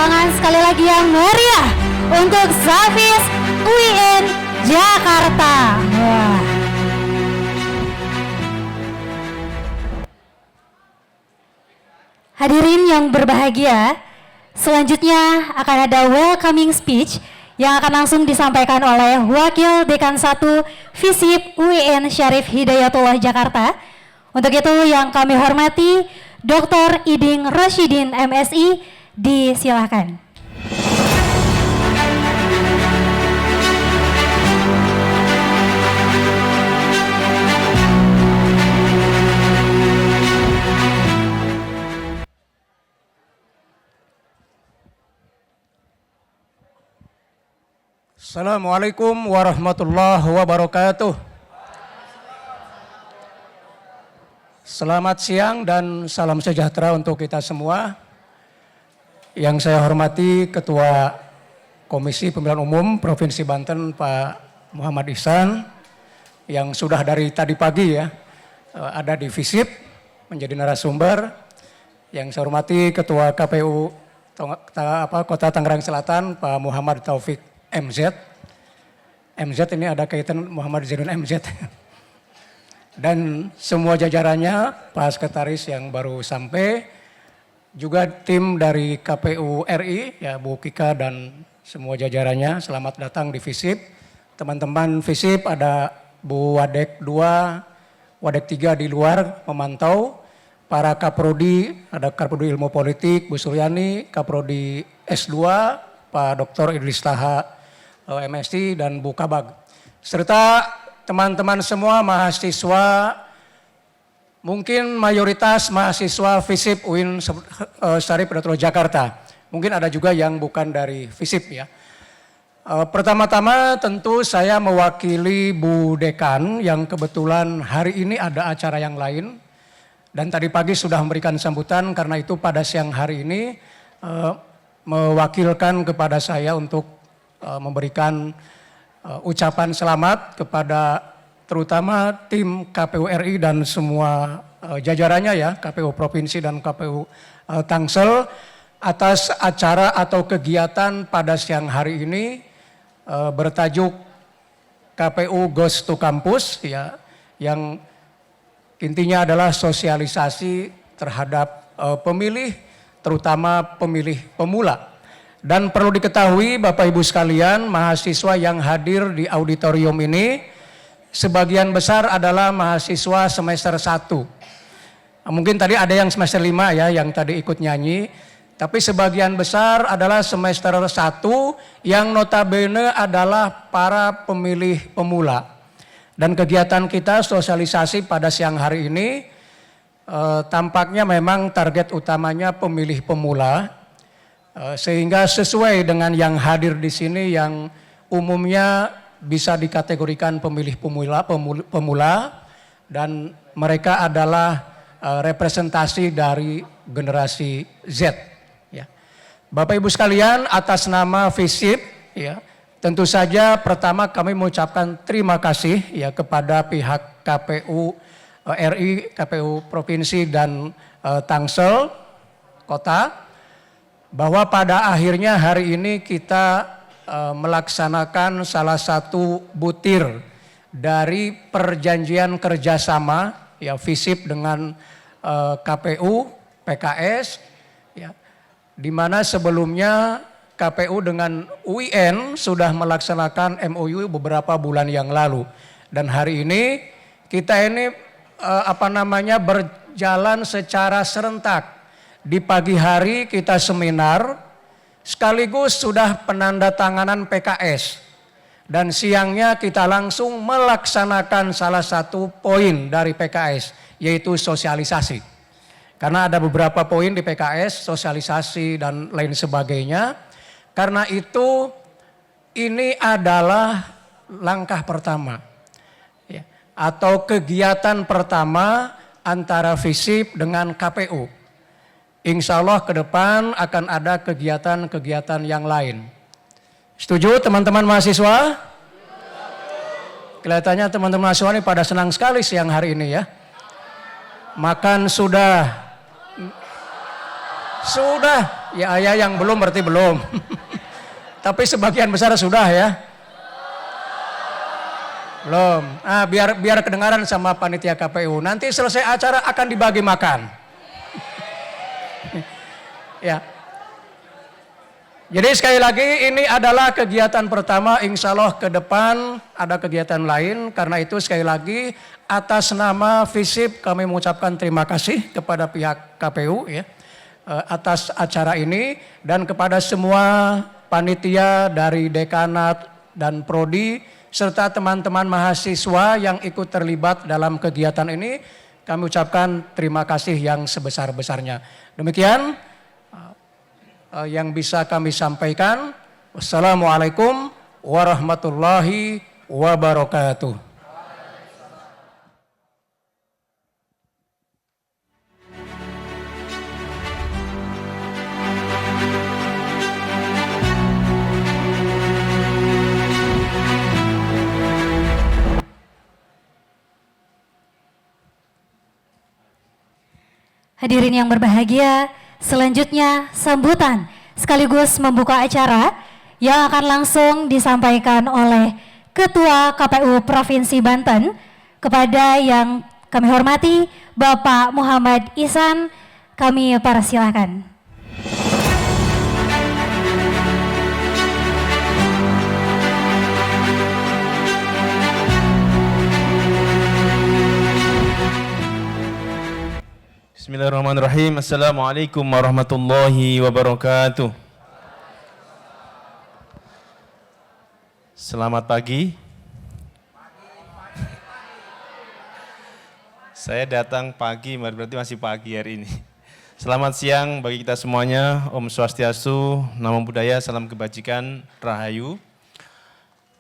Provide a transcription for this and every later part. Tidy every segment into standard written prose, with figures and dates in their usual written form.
tangan sekali lagi yang meriah untuk Zafis UIN Jakarta. Wah. Hadirin yang berbahagia, selanjutnya akan ada welcoming speech yang akan langsung disampaikan oleh Wakil Dekan 1 FISIP UIN Syarif Hidayatullah Jakarta. Untuk itu yang kami hormati Dr. Iding Rosyidin MSI, disilakan. Assalamualaikum warahmatullahi wabarakatuh. Selamat siang dan salam sejahtera untuk kita semua. Yang saya hormati Ketua Komisi Pemilihan Umum Provinsi Banten Pak Muhammad Ihsan, yang sudah dari tadi pagi ya ada di FISIP menjadi narasumber. Yang saya hormati Ketua KPU Kota Tangerang Selatan Pak Muhammad Taufik MZ. MZ ini ada kaitan Muhammad Zainun MZ. Dan semua jajarannya, Pak Sekretaris yang baru sampai, juga tim dari KPU RI, ya Bu Kika dan semua jajarannya, selamat datang di FISIP. Teman-teman FISIP ada Bu Wadek 2, Wadek 3 di luar memantau. Para Kaprodi, ada Kaprodi Ilmu Politik, Bu Suryani, Kaprodi S2, Pak Dr. Idris Taha, MSI dan Bu Kabag, serta teman-teman semua mahasiswa, mungkin mayoritas mahasiswa FISIP UIN Syarif Hidayatullah Jakarta, mungkin ada juga yang bukan dari FISIP ya. Pertama-tama tentu saya mewakili Bu Dekan yang kebetulan hari ini ada acara yang lain dan tadi pagi sudah memberikan sambutan, karena itu pada siang hari ini mewakilkan kepada saya untuk memberikan ucapan selamat kepada terutama tim KPU RI dan semua jajarannya ya, KPU Provinsi dan KPU Tangsel, atas acara atau kegiatan pada siang hari ini bertajuk KPU Goes to Campus ya, yang intinya adalah sosialisasi terhadap pemilih, terutama pemilih pemula. Dan perlu diketahui Bapak Ibu sekalian, mahasiswa yang hadir di auditorium ini sebagian besar adalah mahasiswa semester 1. Mungkin tadi ada yang semester 5 ya yang tadi ikut nyanyi, tapi sebagian besar adalah semester 1 yang notabene adalah para pemilih pemula. Dan kegiatan kita sosialisasi pada siang hari ini tampaknya memang target utamanya pemilih pemula. Sehingga sesuai dengan yang hadir di sini yang umumnya bisa dikategorikan pemilih pemula dan mereka adalah representasi dari generasi Z. Ya. Bapak Ibu sekalian, atas nama FISIP, ya, tentu saja pertama kami mengucapkan terima kasih ya kepada pihak KPU RI, KPU Provinsi dan Tangsel Kota, bahwa pada akhirnya hari ini kita melaksanakan salah satu butir dari perjanjian kerjasama ya FISIP dengan KPU PKS ya, di mana sebelumnya KPU dengan UIN sudah melaksanakan MOU beberapa bulan yang lalu, dan hari ini kita ini berjalan secara serentak. Di pagi hari kita seminar, sekaligus sudah penandatanganan PKS. Dan siangnya kita langsung melaksanakan salah satu poin dari PKS, yaitu sosialisasi. Karena ada beberapa poin di PKS, sosialisasi dan lain sebagainya. Karena itu ini adalah langkah pertama. Ya, atau kegiatan pertama antara FISIP dengan KPU. Insya Allah ke depan akan ada kegiatan-kegiatan yang lain. Setuju teman-teman mahasiswa? Kelihatannya teman-teman mahasiswa ini pada senang sekali siang hari ini ya. Makan sudah. Ya yang belum berarti belum. Tapi sebagian besar sudah ya. Belum. Ah, biar kedengaran sama panitia KPU. Nanti selesai acara akan dibagi makan. Ya. Jadi sekali lagi ini adalah kegiatan pertama, insya Allah ke depan ada kegiatan lain. Karena itu sekali lagi atas nama FISIP kami mengucapkan terima kasih kepada pihak KPU ya, atas acara ini dan kepada semua panitia dari dekanat dan prodi serta teman-teman mahasiswa yang ikut terlibat dalam kegiatan ini kami ucapkan terima kasih yang sebesar-besarnya. Demikian yang bisa kami sampaikan. Wassalamualaikum warahmatullahi wabarakatuh. Hadirin yang berbahagia, selanjutnya sambutan sekaligus membuka acara yang akan langsung disampaikan oleh Ketua KPU Provinsi Banten kepada yang kami hormati Bapak Muhammad Ihsan, kami persilahkan. Bismillahirrahmanirrahim. Assalamualaikum warahmatullahi wabarakatuh. Selamat pagi. Saya datang pagi, berarti masih pagi hari ini. Selamat siang bagi kita semuanya. Om Swastiastu, Namo Buddhaya, salam kebajikan, Rahayu.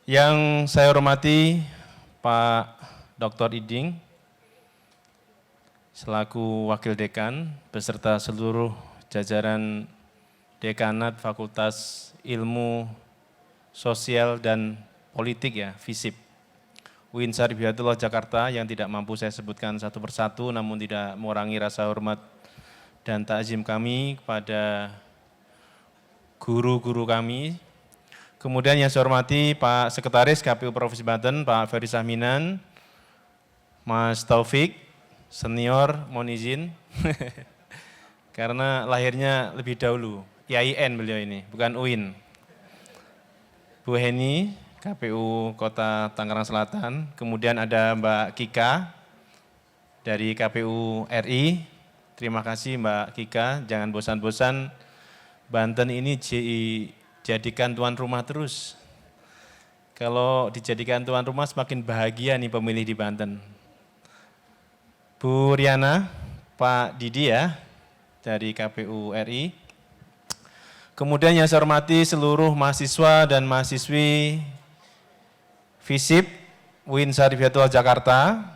Yang saya hormati Pak Dr. Iding, selaku Wakil Dekan, beserta seluruh jajaran Dekanat Fakultas Ilmu Sosial dan Politik ya, FISIP, UIN Syarif Hidayatullah Jakarta, yang tidak mampu saya sebutkan satu persatu, namun tidak mengurangi rasa hormat dan takzim kami kepada guru-guru kami. Kemudian yang saya hormati Pak Sekretaris KPU Provinsi Banten, Pak Ferry Sahminan, Mas Taufik, senior, mohon izin, karena lahirnya lebih dahulu, IAIN beliau ini, bukan UIN. Bu Heni, KPU Kota Tangerang Selatan, kemudian ada Mbak Kika dari KPU RI, terima kasih Mbak Kika, jangan bosan-bosan, Banten ini dijadikan tuan rumah terus. Kalau dijadikan tuan rumah semakin bahagia nih pemilih di Banten. Bu Riana, Pak Didi ya, dari KPU RI. Kemudian yang saya hormati seluruh mahasiswa dan mahasiswi FISIP UIN Syarif Hidayatullah Jakarta.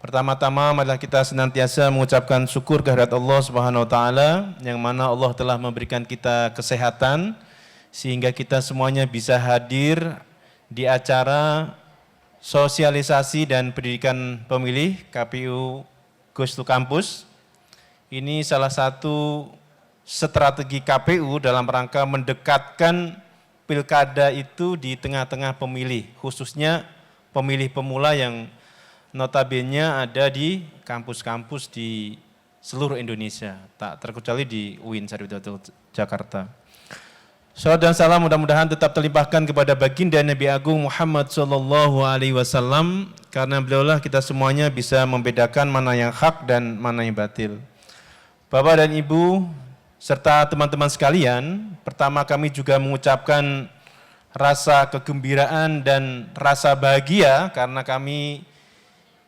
Pertama-tama marilah kita senantiasa mengucapkan syukur kehadirat Allah Subhanahu wa taala yang mana Allah telah memberikan kita kesehatan sehingga kita semuanya bisa hadir di acara sosialisasi dan pendidikan pemilih KPU Gustu Kampus. Ini salah satu strategi KPU dalam rangka mendekatkan pilkada itu di tengah-tengah pemilih, khususnya pemilih pemula yang notabene ada di kampus-kampus di seluruh Indonesia, tak terkecuali di UIN Syarif Hidayatullah Jakarta. Salawat dan salam mudah-mudahan tetap terlimpahkan kepada baginda Nabi Agung Muhammad SAW, karena beliaulah kita semuanya bisa membedakan mana yang hak dan mana yang batil. Bapak dan Ibu, serta teman-teman sekalian, pertama kami juga mengucapkan rasa kegembiraan dan rasa bahagia karena kami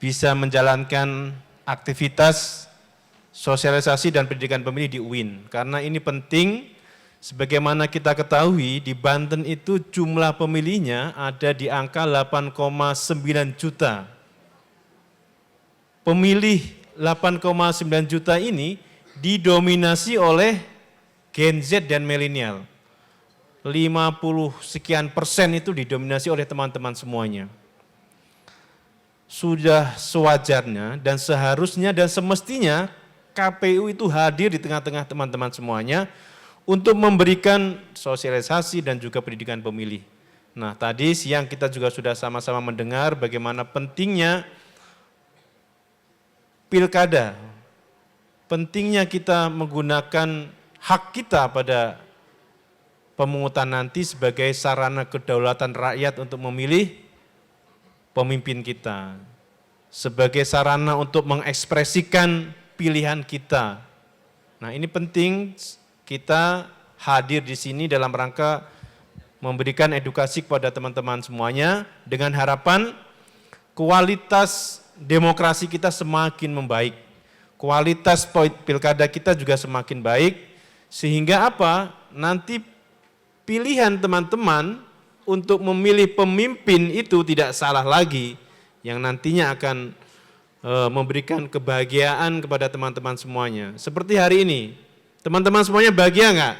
bisa menjalankan aktivitas sosialisasi dan pendidikan pemilih di UIN. Karena ini penting. Sebagaimana kita ketahui, di Banten itu jumlah pemilihnya ada di angka 8,9 juta. Pemilih 8,9 juta ini didominasi oleh Gen Z dan milenial. 50 sekian persen itu didominasi oleh teman-teman semuanya. Sudah sewajarnya dan seharusnya dan semestinya KPU itu hadir di tengah-tengah teman-teman semuanya untuk memberikan sosialisasi dan juga pendidikan pemilih. Nah, tadi siang kita juga sudah sama-sama mendengar bagaimana pentingnya pilkada, pentingnya kita menggunakan hak kita pada pemungutan nanti sebagai sarana kedaulatan rakyat untuk memilih pemimpin kita, sebagai sarana untuk mengekspresikan pilihan kita. Nah, ini penting kita hadir di sini dalam rangka memberikan edukasi kepada teman-teman semuanya dengan harapan kualitas demokrasi kita semakin membaik, kualitas pilkada kita juga semakin baik, sehingga apa? Nanti pilihan teman-teman untuk memilih pemimpin itu tidak salah lagi, yang nantinya akan memberikan kebahagiaan kepada teman-teman semuanya. Seperti hari ini, teman-teman semuanya bahagia nggak?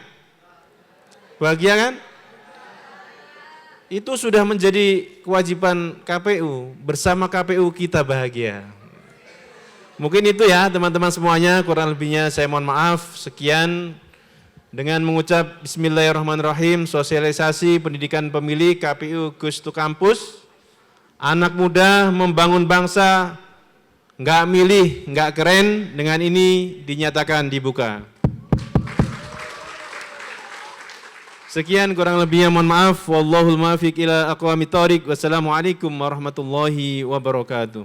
Bahagia kan? Itu sudah menjadi kewajiban KPU, bersama KPU kita bahagia. Mungkin itu ya teman-teman semuanya, kurang lebihnya saya mohon maaf. Sekian dengan mengucap Bismillahirrahmanirrahim, sosialisasi pendidikan pemilih KPU Gustu Kampus. Anak muda membangun bangsa, nggak milih, nggak keren, dengan ini dinyatakan dibuka. Sekian kurang lebihnya mohon maaf. Wallahul muwaffiq ila aqwamit thoriq. Wassalamualaikum warahmatullahi wabarakatuh.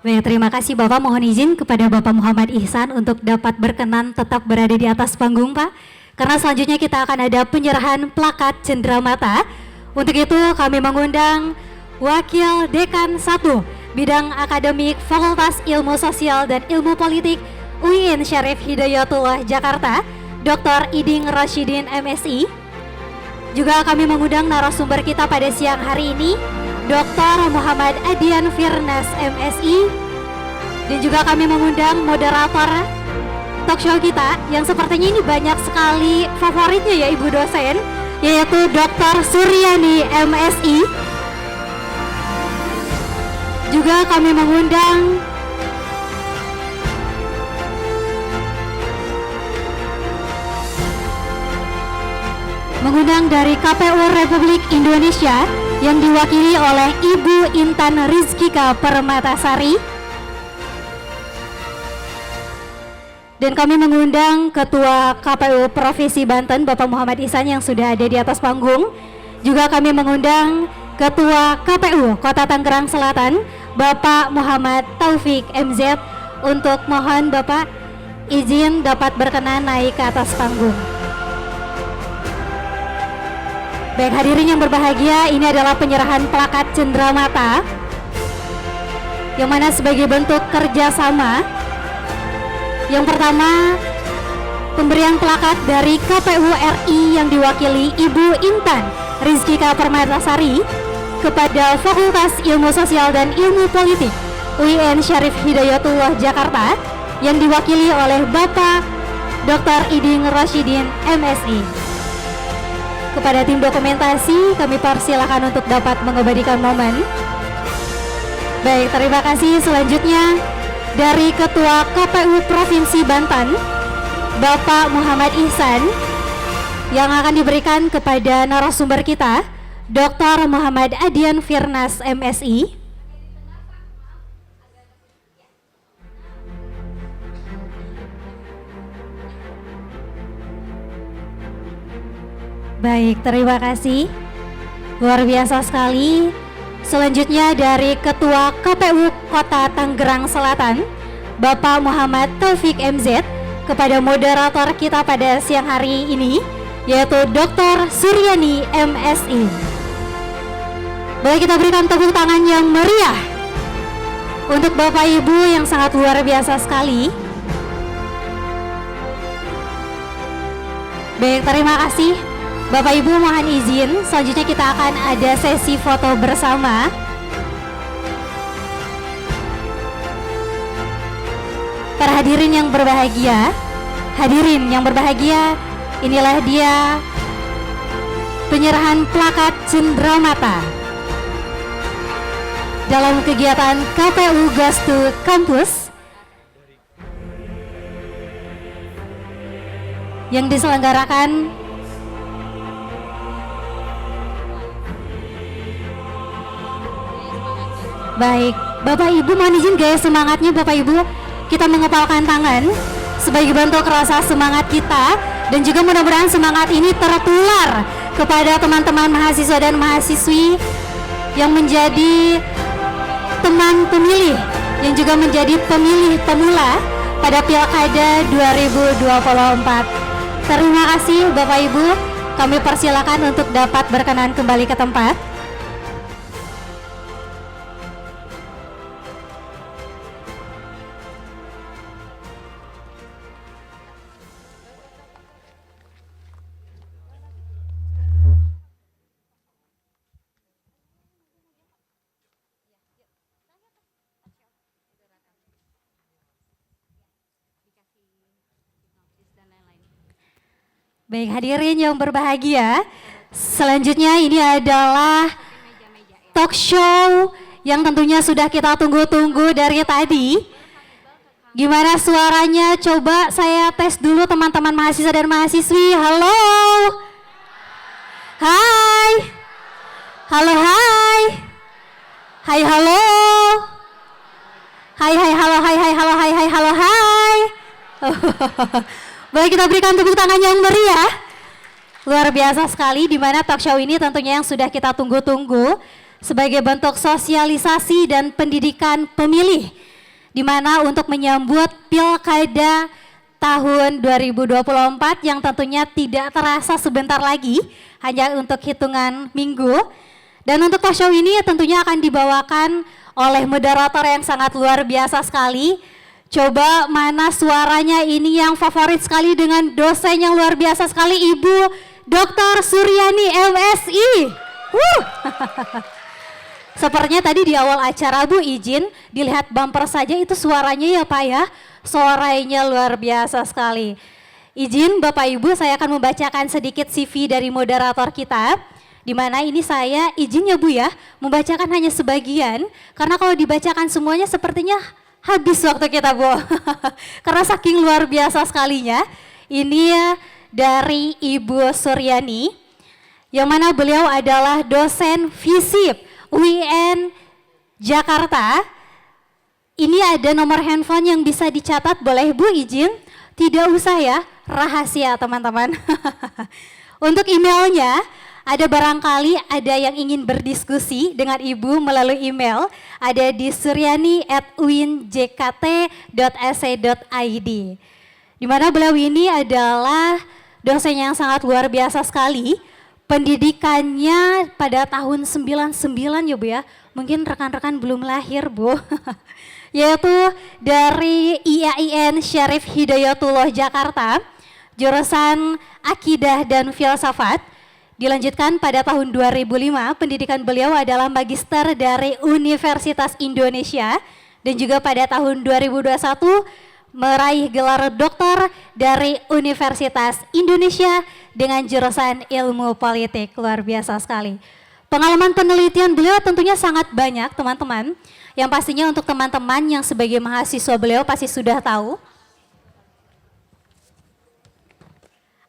Baik, terima kasih Bapak. Mohon izin kepada Bapak Muhammad Ihsan untuk dapat berkenan tetap berada di atas panggung, Pak. Karena selanjutnya kita akan ada penyerahan plakat cenderamata. Untuk itu kami mengundang Wakil Dekan 1 Bidang Akademik Fakultas Ilmu Sosial dan Ilmu Politik UIN Syarif Hidayatullah Jakarta, Dr. Iding Rasyidin MSI. Juga kami mengundang narasumber kita pada siang hari ini, Dr. Muhammad Adian Firnas MSI. Dan juga kami mengundang moderator talk show kita yang sepertinya ini banyak sekali favoritnya ya Ibu dosen, yaitu Dr. Suryani MSI. Juga kami mengundang dari KPU Republik Indonesia yang diwakili oleh Ibu Intan Rizkika Permatasari. Dan kami mengundang Ketua KPU Provinsi Banten Bapak Muhammad Ihsan yang sudah ada di atas panggung. Juga kami mengundang Ketua KPU Kota Tangerang Selatan Bapak Muhammad Taufik MZ untuk mohon Bapak izin dapat berkenan naik ke atas panggung. Baik hadirin yang berbahagia, ini adalah penyerahan plakat cenderamata yang mana sebagai bentuk kerjasama. Yang pertama, pemberian plakat dari KPU RI yang diwakili Ibu Intan Rizkika Permatasari kepada Fakultas Ilmu Sosial dan Ilmu Politik UIN Syarif Hidayatullah Jakarta yang diwakili oleh Bapak Dr. Iding Rasyidin MSI. Kepada tim dokumentasi, kami persilakan untuk dapat mengabadikan momen. Baik, terima kasih. Selanjutnya dari Ketua KPU Provinsi Banten, Bapak Muhammad Ihsan, yang akan diberikan kepada narasumber kita, Dr. Muhammad Adian Firnas MSI. Baik, terima kasih. Luar biasa sekali. Selanjutnya dari Ketua KPU Kota Tangerang Selatan, Bapak Muhammad Taufik MZ, kepada moderator kita pada siang hari ini, yaitu Dr. Suryani MSI. Boleh kita berikan tepuk tangan yang meriah untuk Bapak Ibu yang sangat luar biasa sekali. Baik, terima kasih. Bapak Ibu mohon izin, selanjutnya kita akan ada sesi foto bersama. Para hadirin yang berbahagia, inilah dia penyerahan plakat cenderamata dalam kegiatan KPU Gustu Kampus. yang diselenggarakan baik. Bapak Ibu mohon izin gaya semangatnya Bapak Ibu, kita mengepalkan tangan sebagai bentuk rasa semangat kita, dan juga mudah-mudahan semangat ini tertular kepada teman-teman mahasiswa dan mahasiswi yang menjadi teman pemilih, yang juga menjadi pemilih pemula pada Pilkada 2024. Terima kasih Bapak Ibu, kami persilakan untuk dapat berkenan kembali ke tempat. Baik hadirin yang berbahagia, selanjutnya ini adalah talk show yang tentunya sudah kita tunggu-tunggu dari tadi. Gimana suaranya? Coba saya tes dulu teman-teman mahasiswa dan mahasiswi. Halo. Hai. Halo hai. Hai halo. Hai hai halo hai hai halo hai hai halo hai. Boleh kita berikan tepuk tangan yang meriah. Luar biasa sekali, di mana talk show ini tentunya yang sudah kita tunggu-tunggu sebagai bentuk sosialisasi dan pendidikan pemilih, di mana untuk menyambut Pilkada tahun 2024 yang tentunya tidak terasa sebentar lagi, hanya untuk hitungan minggu. Dan untuk talk show ini tentunya akan dibawakan oleh moderator yang sangat luar biasa sekali. Coba mana suaranya ini yang favorit sekali dengan dosen yang luar biasa sekali, Ibu Dr. Suryani MSI. Sepertinya tadi di awal acara Bu izin dilihat bumper saja itu suaranya ya Pak ya. Suaranya luar biasa sekali. Izin Bapak Ibu, saya akan membacakan sedikit CV dari moderator kita. Di mana ini saya izin ya Bu ya, membacakan hanya sebagian karena kalau dibacakan semuanya sepertinya habis waktu kita Bu. Karena saking luar biasa sekalinya. Ini dari Ibu Suryani, yang mana beliau adalah dosen FISIP UIN Jakarta. Ini ada nomor handphone yang bisa dicatat, boleh Bu izin? Tidak usah ya, rahasia teman-teman. Untuk emailnya, ada barangkali ada yang ingin berdiskusi dengan Ibu melalui email, ada di suryani@uinjkt.ac.id. Di mana beliau ini adalah dosen yang sangat luar biasa sekali. Pendidikannya pada tahun 99 ya Bu ya, mungkin rekan-rekan belum lahir Bu. Yaitu dari IAIN Syarif Hidayatullah Jakarta, jurusan Akidah dan Filsafat. Dilanjutkan pada tahun 2005, pendidikan beliau adalah magister dari Universitas Indonesia, dan juga pada tahun 2021 meraih gelar doktor dari Universitas Indonesia dengan jurusan ilmu politik. Luar biasa sekali. Pengalaman penelitian beliau tentunya sangat banyak teman-teman, yang pastinya untuk teman-teman yang sebagai mahasiswa beliau pasti sudah tahu.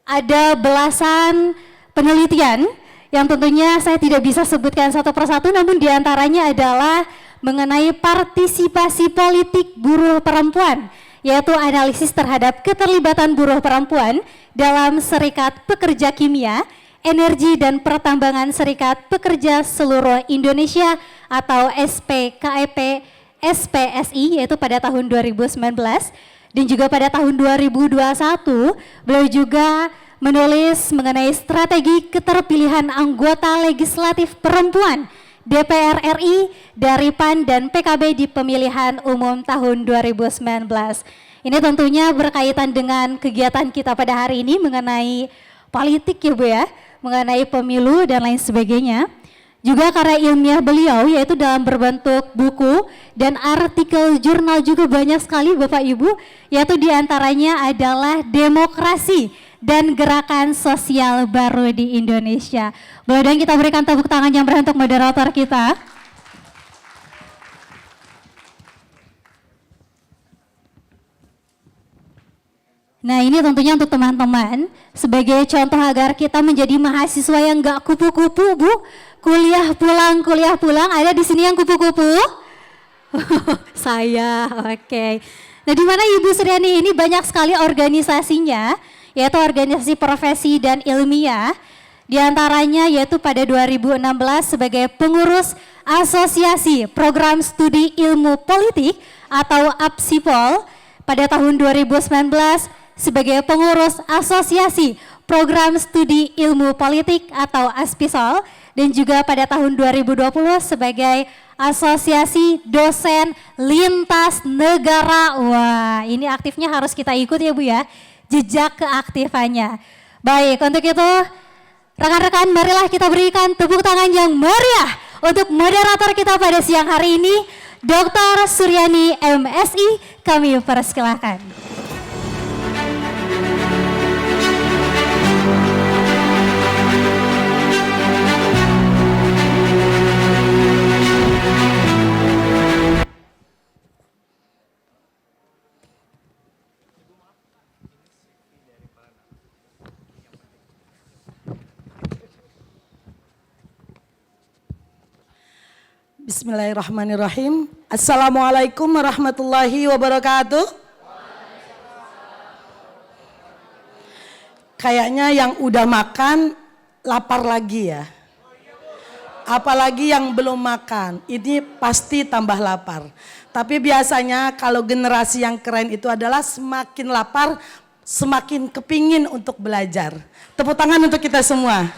Ada belasan penelitian yang tentunya saya tidak bisa sebutkan satu persatu, namun diantaranya adalah mengenai partisipasi politik buruh perempuan, yaitu analisis terhadap keterlibatan buruh perempuan dalam Serikat Pekerja Kimia, Energi dan Pertambangan Serikat Pekerja Seluruh Indonesia atau SPKEP SPSI, yaitu pada tahun 2019, dan juga pada tahun 2021 beliau juga menulis mengenai strategi keterpilihan anggota legislatif perempuan DPR RI dari PAN dan PKB di pemilihan umum tahun 2019. Ini tentunya berkaitan dengan kegiatan kita pada hari ini mengenai politik ya Bu ya, mengenai pemilu dan lain sebagainya. Juga karya ilmiah beliau yaitu dalam berbentuk buku dan artikel jurnal juga banyak sekali Bapak Ibu, yaitu diantaranya adalah Demokrasi dan Gerakan Sosial Baru di Indonesia. Boleh dong kita berikan tepuk tangan yang meriah untuk moderator kita. Nah ini tentunya untuk teman-teman sebagai contoh agar kita menjadi mahasiswa yang gak kupu-kupu, Bu. Kuliah pulang, ada di sini yang kupu-kupu? Saya, oke. Nah di mana Ibu Suryani ini banyak sekali organisasinya, yaitu organisasi profesi dan ilmiah. Di antaranya yaitu pada 2016 sebagai pengurus Asosiasi Program Studi Ilmu Politik atau APSIPOL, pada tahun 2019 sebagai pengurus Asosiasi Program Studi Ilmu Politik atau ASPISOL, dan juga pada tahun 2020 sebagai Asosiasi Dosen Lintas Negara. Wah, ini aktifnya harus kita ikut ya Bu ya, jejak keaktifannya. Baik, untuk itu rekan-rekan marilah kita berikan tepuk tangan yang meriah untuk moderator kita pada siang hari ini, Dr. Suryani MSI, kami persilahkan. Bismillahirrahmanirrahim. Assalamualaikum warahmatullahi wabarakatuh. Kayaknya yang udah makan lapar lagi ya. Apalagi yang belum makan, ini pasti tambah lapar. Tapi biasanya kalau generasi yang keren itu adalah semakin lapar, semakin kepingin untuk belajar. Tepuk tangan untuk kita semua.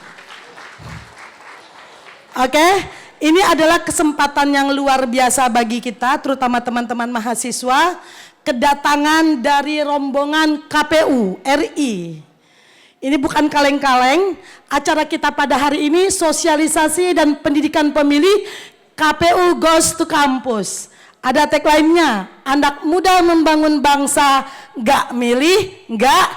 Oke. Ini adalah kesempatan yang luar biasa bagi kita, terutama teman-teman mahasiswa, kedatangan dari rombongan KPU RI. Ini bukan kaleng-kaleng, acara kita pada hari ini sosialisasi dan pendidikan pemilih KPU Goes to Campus. Ada tagline-nya, anak muda membangun bangsa, gak milih, gak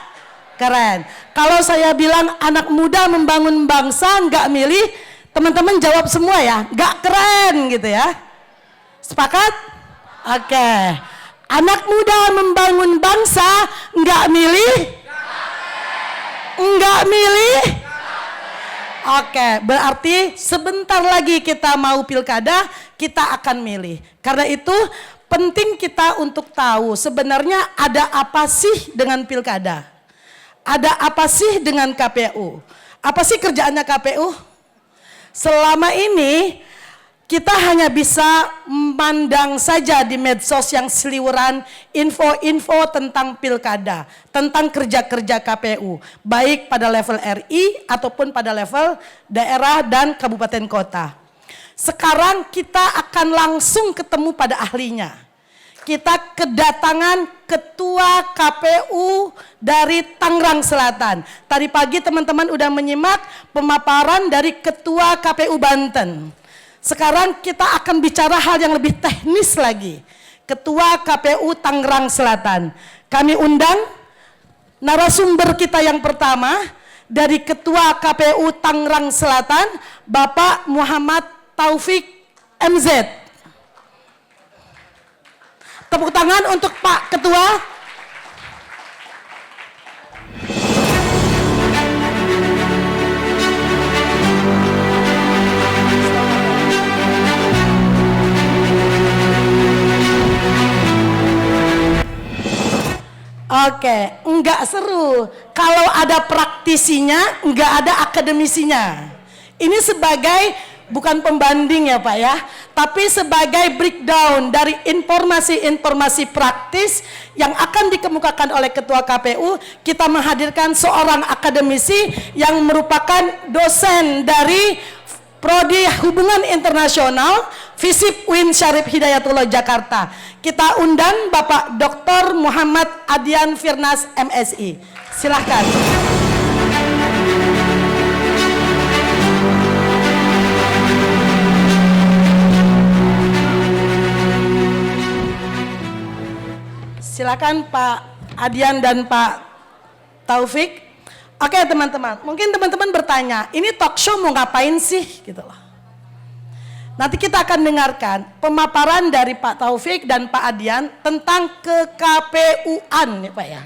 keren. Kalau saya bilang anak muda membangun bangsa, gak milih, teman-teman jawab semua ya, gak keren gitu ya. Sepakat? Oke. Anak muda membangun bangsa, gak milih? Enggak milih? Oke, berarti sebentar lagi kita mau pilkada, kita akan milih. Karena itu penting kita untuk tahu sebenarnya ada apa sih dengan pilkada? Ada apa sih dengan KPU? Apa sih kerjaannya KPU? Selama ini kita hanya bisa memandang saja di medsos yang seliweran info-info tentang pilkada, tentang kerja-kerja KPU, baik pada level RI ataupun pada level daerah dan kabupaten kota. Sekarang kita akan langsung ketemu pada ahlinya. Kita kedatangan Ketua KPU dari Tangerang Selatan. Tadi pagi teman-teman udah menyimak pemaparan dari Ketua KPU Banten. Sekarang kita akan bicara hal yang lebih teknis lagi. Ketua KPU Tangerang Selatan. Kami undang narasumber kita yang pertama dari Ketua KPU Tangerang Selatan, Bapak Muhammad Taufik MZ. Tepuk tangan untuk Pak Ketua. Oke, enggak seru. Kalau ada praktisinya, enggak ada akademisinya. Ini sebagai bukan pembanding ya Pak ya, tapi sebagai breakdown dari informasi-informasi praktis yang akan dikemukakan oleh Ketua KPU, kita menghadirkan seorang akademisi yang merupakan dosen dari Prodi Hubungan Internasional FISIP UIN Syarif Hidayatullah Jakarta. Kita undang Bapak Dr. Muhammad Adian Firnas MSI. Silahkan. Silakan Pak Adian dan Pak Taufik. Oke teman-teman, mungkin teman-teman bertanya, ini talk show mau ngapain sih gitu loh. Nanti kita akan dengarkan pemaparan dari Pak Taufik dan Pak Adian tentang ke KPU-an ya Pak ya.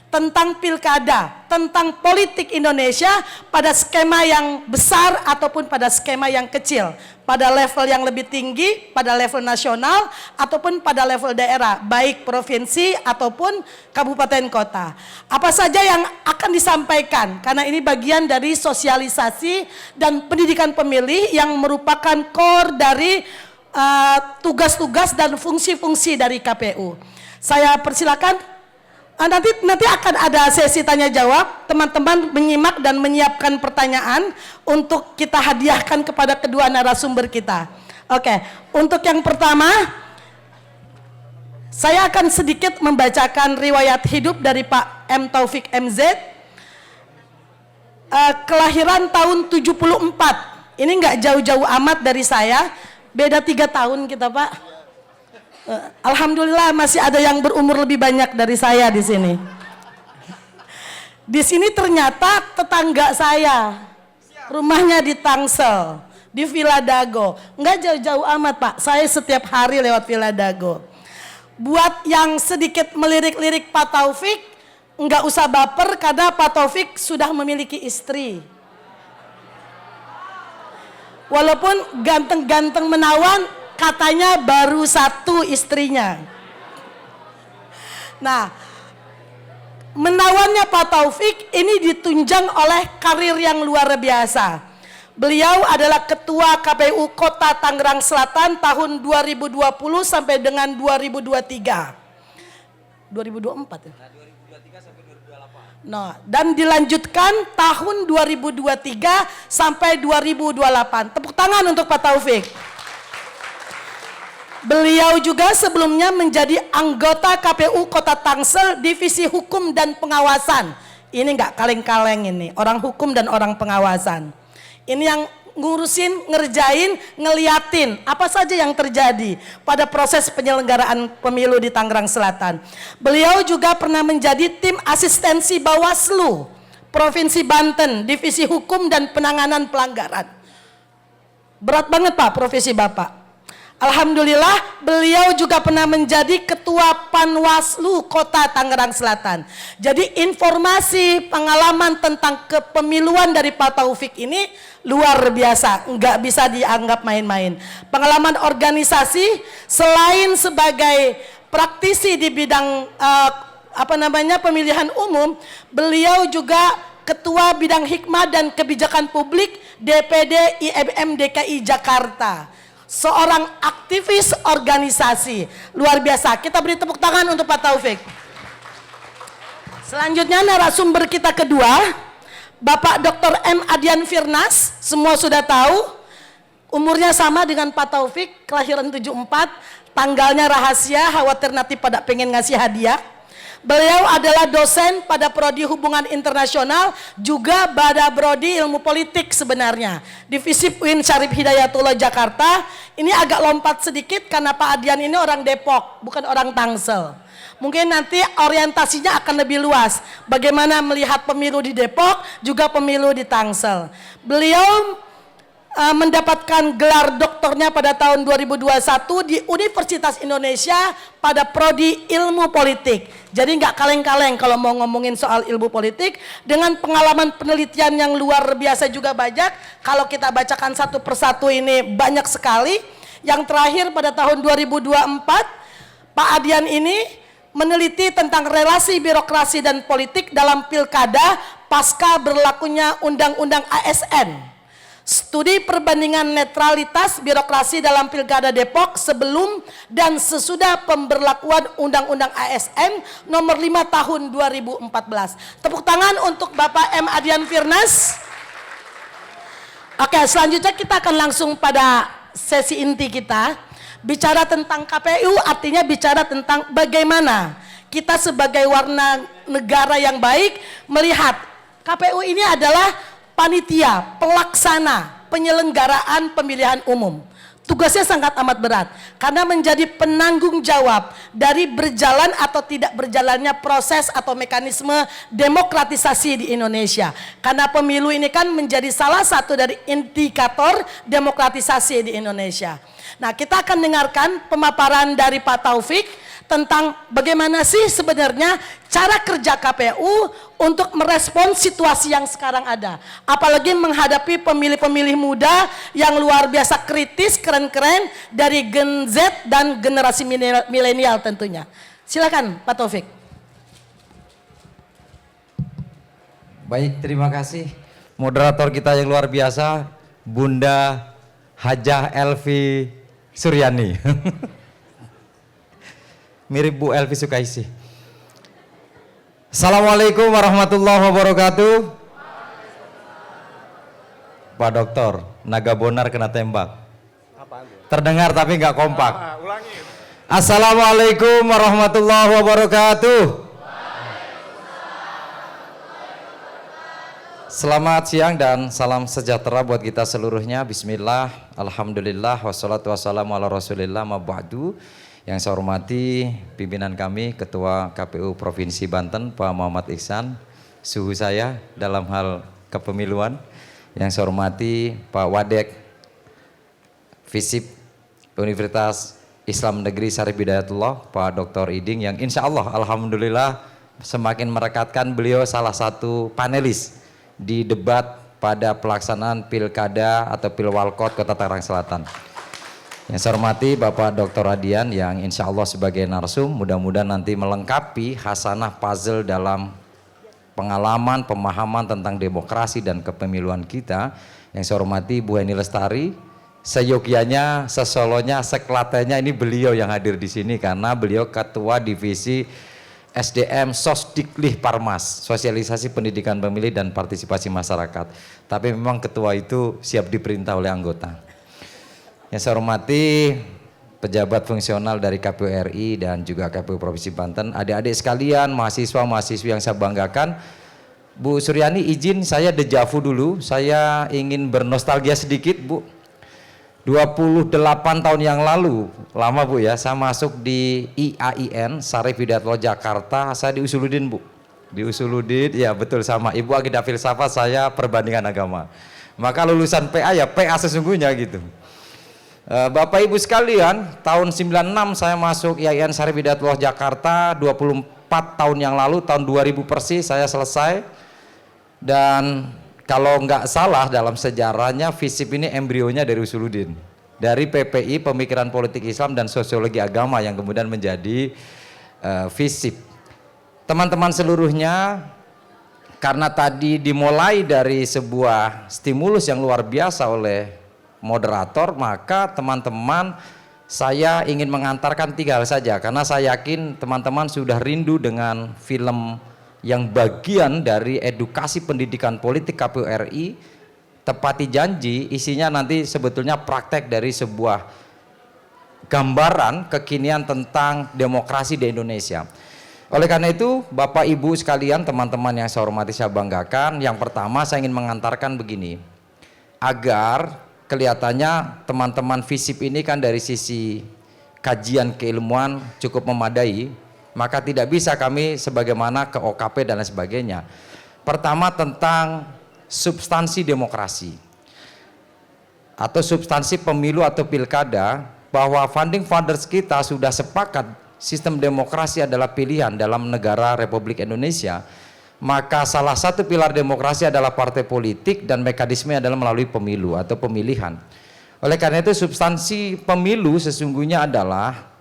tentang pilkada, tentang politik Indonesia pada skema yang besar ataupun pada skema yang kecil, pada level yang lebih tinggi, pada level nasional ataupun pada level daerah, baik provinsi ataupun kabupaten kota. Apa saja yang akan disampaikan, karena ini bagian dari sosialisasi dan pendidikan pemilih yang merupakan core dari tugas-tugas dan fungsi-fungsi dari KPU. Saya persilakan. Nanti akan ada sesi tanya jawab, teman-teman menyimak dan menyiapkan pertanyaan untuk kita hadiahkan kepada kedua narasumber kita. Oke, untuk yang pertama, saya akan sedikit membacakan riwayat hidup dari Pak M. Taufik MZ. Kelahiran tahun 74, ini nggak jauh-jauh amat dari saya, beda 3 tahun kita Pak. Alhamdulillah masih ada yang berumur lebih banyak dari saya di sini. Di sini ternyata tetangga saya, rumahnya di Tangsel, di Villa Dago. Nggak jauh-jauh amat Pak, saya setiap hari lewat Villa Dago. Buat yang sedikit melirik-lirik Pak Taufik, nggak usah baper karena Pak Taufik sudah memiliki istri. Walaupun ganteng-ganteng menawan, katanya baru 1 istrinya. Nah, menawannya Pak Taufik ini ditunjang oleh karir yang luar biasa. Beliau adalah Ketua KPU Kota Tangerang Selatan tahun 2020 sampai dengan 2023. 2024 ya? Nah, 2023 sampai 2028. Nah, dan dilanjutkan tahun 2023 sampai 2028. Tepuk tangan untuk Pak Taufik. Beliau juga sebelumnya menjadi anggota KPU Kota Tangsel Divisi Hukum dan Pengawasan. Ini nggak kaleng-kaleng ini, orang hukum dan orang pengawasan. Ini yang ngurusin, ngerjain, ngeliatin apa saja yang terjadi pada proses penyelenggaraan pemilu di Tangerang Selatan. Beliau juga pernah menjadi tim asistensi Bawaslu Provinsi Banten, Divisi Hukum dan Penanganan Pelanggaran. Berat banget Pak profesi Bapak. Alhamdulillah beliau juga pernah menjadi Ketua Panwaslu Kota Tangerang Selatan. Jadi informasi pengalaman tentang kepemiluan dari Pak Taufik ini luar biasa, nggak bisa dianggap main-main. Pengalaman organisasi selain sebagai praktisi di bidang pemilihan umum, beliau juga Ketua Bidang Hikmah dan Kebijakan Publik DPD IMM DKI Jakarta. Seorang aktivis organisasi luar biasa. Kita beri tepuk tangan untuk Pak Taufik. Selanjutnya narasumber kita kedua, Bapak Dr. M. Adian Firnas. Semua sudah tahu, umurnya sama dengan Pak Taufik, kelahiran 74, tanggalnya rahasia, khawatir nanti pada pengen ngasih hadiah. Beliau adalah dosen pada Prodi Hubungan Internasional, juga pada Prodi Ilmu Politik sebenarnya. Divisi UIN Syarif Hidayatullah Jakarta. Ini agak lompat sedikit karena Pak Adian ini orang Depok, bukan orang Tangsel. Mungkin nanti orientasinya akan lebih luas. Bagaimana melihat pemilu di Depok, juga pemilu di Tangsel. Beliau mendapatkan gelar doktornya pada tahun 2021 di Universitas Indonesia pada Prodi Ilmu Politik. Jadi nggak kaleng-kaleng kalau mau ngomongin soal ilmu politik, dengan pengalaman penelitian yang luar biasa juga banyak. Kalau kita bacakan satu persatu ini banyak sekali. Yang terakhir pada tahun 2024, Pak Adian ini meneliti tentang relasi birokrasi dan politik dalam pilkada pasca berlakunya Undang-Undang ASN. Studi perbandingan netralitas birokrasi dalam Pilkada Depok sebelum dan sesudah pemberlakuan Undang-Undang ASN nomor 5 tahun 2014. Tepuk tangan untuk Bapak M. Adian Firnas. Oke, selanjutnya kita akan langsung pada sesi inti kita. Bicara tentang KPU artinya bicara tentang bagaimana kita sebagai warna negara yang baik melihat KPU ini adalah panitia, pelaksana, penyelenggaraan pemilihan umum. Tugasnya sangat amat berat, karena menjadi penanggung jawab dari berjalan atau tidak berjalannya proses atau mekanisme demokratisasi di Indonesia. Karena pemilu ini kan menjadi salah satu dari indikator demokratisasi di Indonesia. Nah, kita akan dengarkan pemaparan dari Pak Taufik tentang bagaimana sih sebenarnya cara kerja KPU untuk merespon situasi yang sekarang ada. Apalagi menghadapi pemilih-pemilih muda yang luar biasa kritis, keren-keren dari Gen Z dan generasi milenial tentunya. Silakan Pak Taufik. Baik, terima kasih moderator kita yang luar biasa, Bunda Hajah Elvi Suryani. Mirip Bu Elvi Sukaisi. Assalamualaikum warahmatullahi wabarakatuh. Pak Doktor, naga bonar kena tembak. Terdengar tapi nggak kompak. Assalamualaikum warahmatullahi wabarakatuh. Selamat siang dan salam sejahtera buat kita seluruhnya. Bismillah, alhamdulillah, wassalatu wassalamu ala rasulillah, ma ba'du. Yang saya hormati pimpinan kami, Ketua KPU Provinsi Banten, Pak Muhammad Ihsan, suhu saya dalam hal kepemiluan. Yang saya hormati Pak Wadek FISIP Universitas Islam Negeri Syarif Hidayatullah, Pak Dr. Iding, yang insya Allah alhamdulillah semakin merekatkan beliau salah satu panelis di debat pada pelaksanaan Pilkada atau Pilwalkot Kota Tangerang Selatan. Yang saya hormati Bapak Dr. Radian yang insya Allah sebagai narsum mudah-mudahan nanti melengkapi hasanah puzzle dalam pengalaman, pemahaman tentang demokrasi dan kepemiluan kita. Yang saya hormati Bu Heni Lestari, seyogyanya, sesolonya, seklatenya ini beliau yang hadir di sini karena beliau Ketua Divisi SDM Sosdiklih Parmas, Sosialisasi Pendidikan Pemilih dan Partisipasi Masyarakat. Tapi memang ketua itu siap diperintah oleh anggota. Yang saya hormati pejabat fungsional dari KPU RI dan juga KPU Provinsi Banten, adik-adik sekalian, mahasiswa-mahasiswi yang saya banggakan. Bu Suryani izin saya dejavu dulu, saya ingin bernostalgia sedikit Bu. 28 tahun yang lalu, lama Bu ya, saya masuk di IAIN Syarif Hidayatullah Jakarta, saya di Usuludin Bu. Di Usuludin, ya betul, sama Ibu Akidah Filsafat, saya perbandingan agama. Maka lulusan PA ya PA sesungguhnya gitu. Bapak Ibu sekalian, tahun 96 saya masuk IAIN Syarif Hidayatullah Jakarta, 24 tahun yang lalu, tahun 2000 persis saya selesai. Dan kalau nggak salah dalam sejarahnya FISIP ini embrionya dari Usuludin, dari PPI Pemikiran Politik Islam dan Sosiologi Agama yang kemudian menjadi FISIP. Teman-teman seluruhnya, karena tadi dimulai dari sebuah stimulus yang luar biasa oleh moderator, maka teman-teman saya ingin mengantarkan 3 hal saja karena saya yakin teman-teman sudah rindu dengan film yang bagian dari edukasi pendidikan politik KPU RI, Tepati Janji. Isinya nanti sebetulnya praktek dari sebuah gambaran kekinian tentang demokrasi di Indonesia. Oleh karena itu Bapak Ibu sekalian, teman-teman yang saya hormati, saya banggakan, yang pertama saya ingin mengantarkan begini, agar kelihatannya teman-teman FISIP ini kan dari sisi kajian keilmuan cukup memadai, maka tidak bisa kami sebagaimana ke OKP dan lain sebagainya. Pertama tentang substansi demokrasi atau substansi pemilu atau pilkada, bahwa founding fathers kita sudah sepakat sistem demokrasi adalah pilihan dalam negara Republik Indonesia. Maka salah satu pilar demokrasi adalah partai politik dan mekanisme adalah melalui pemilu atau pemilihan. Oleh karena itu substansi pemilu sesungguhnya adalah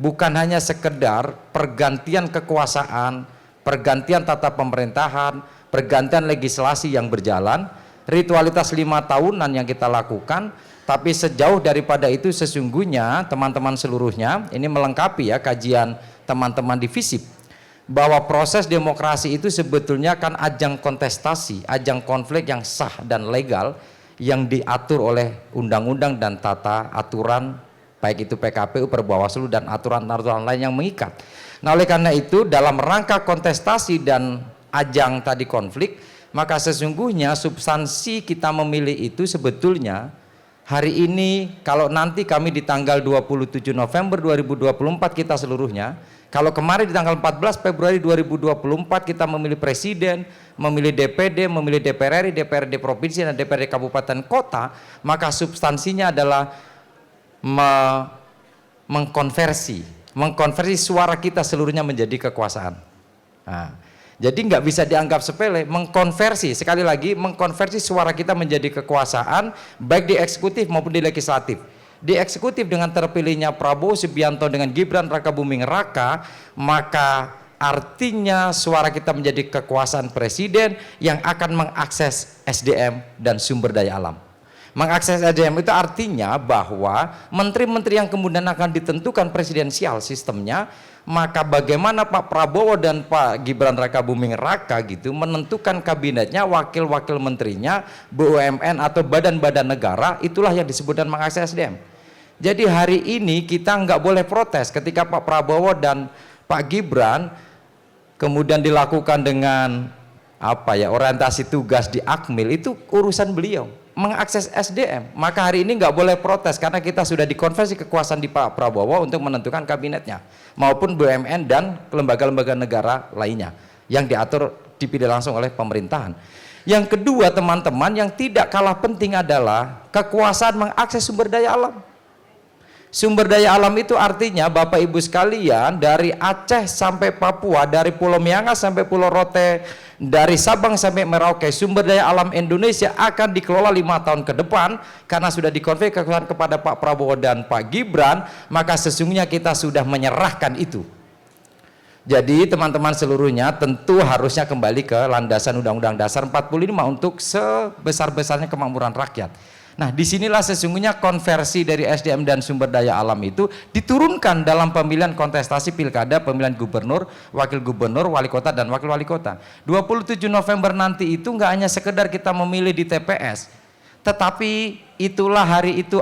bukan hanya sekedar pergantian kekuasaan, pergantian tata pemerintahan, pergantian legislasi yang berjalan, ritualitas 5 tahunan yang kita lakukan, tapi sejauh daripada itu sesungguhnya teman-teman seluruhnya, ini melengkapi ya kajian teman-teman di FISIP, bahwa proses demokrasi itu sebetulnya kan ajang kontestasi, ajang konflik yang sah dan legal yang diatur oleh undang-undang dan tata aturan, baik itu PKPU, Perbawaslu dan aturan-aturan lain yang mengikat. Nah oleh karena itu dalam rangka kontestasi dan ajang tadi konflik, maka sesungguhnya substansi kita memilih itu sebetulnya hari ini, kalau nanti kami di tanggal 27 November 2024 kita seluruhnya, kalau kemarin di tanggal 14 Februari 2024 kita memilih presiden, memilih DPD, memilih DPR RI, DPRD provinsi dan DPRD kabupaten kota, maka substansinya adalah mengkonversi mengkonversi suara kita seluruhnya menjadi kekuasaan. Nah, jadi nggak bisa dianggap sepele, mengkonversi, sekali lagi, mengkonversi suara kita menjadi kekuasaan, baik di eksekutif maupun di legislatif. Di eksekutif dengan terpilihnya Prabowo Subianto dengan Gibran Rakabuming Raka, maka artinya suara kita menjadi kekuasaan presiden yang akan mengakses SDM dan sumber daya alam. Mengakses SDM itu artinya bahwa menteri-menteri yang kemudian akan ditentukan presidensial sistemnya, maka bagaimana Pak Prabowo dan Pak Gibran Rakabuming Raka gitu menentukan kabinetnya, wakil-wakil menterinya, BUMN atau badan-badan negara, itulah yang disebut dan mengakses SDM. Jadi hari ini kita nggak boleh protes ketika Pak Prabowo dan Pak Gibran kemudian dilakukan dengan orientasi tugas di Akmil, itu urusan beliau mengakses SDM. Maka hari ini nggak boleh protes karena kita sudah dikonversi kekuasaan di Pak Prabowo untuk menentukan kabinetnya maupun BUMN dan lembaga-lembaga negara lainnya yang diatur dipilih langsung oleh pemerintahan. Yang kedua teman-teman, yang tidak kalah penting adalah kekuasaan mengakses sumber daya alam. Sumber daya alam itu artinya Bapak Ibu sekalian, dari Aceh sampai Papua, dari Pulau Miangas sampai Pulau Rote, dari Sabang sampai Merauke, sumber daya alam Indonesia akan dikelola 5 tahun ke depan karena sudah dikonfirmasi kepada Pak Prabowo dan Pak Gibran, maka sesungguhnya kita sudah menyerahkan itu. Jadi teman-teman seluruhnya tentu harusnya kembali ke landasan Undang-Undang Dasar 45 untuk sebesar-besarnya kemakmuran rakyat. Nah, disinilah sesungguhnya konversi dari SDM dan sumber daya alam itu diturunkan dalam pemilihan kontestasi pilkada, pemilihan gubernur, wakil gubernur, wali kota, dan wakil wali kota. 27 November nanti itu nggak hanya sekedar kita memilih di TPS, tetapi itulah hari itu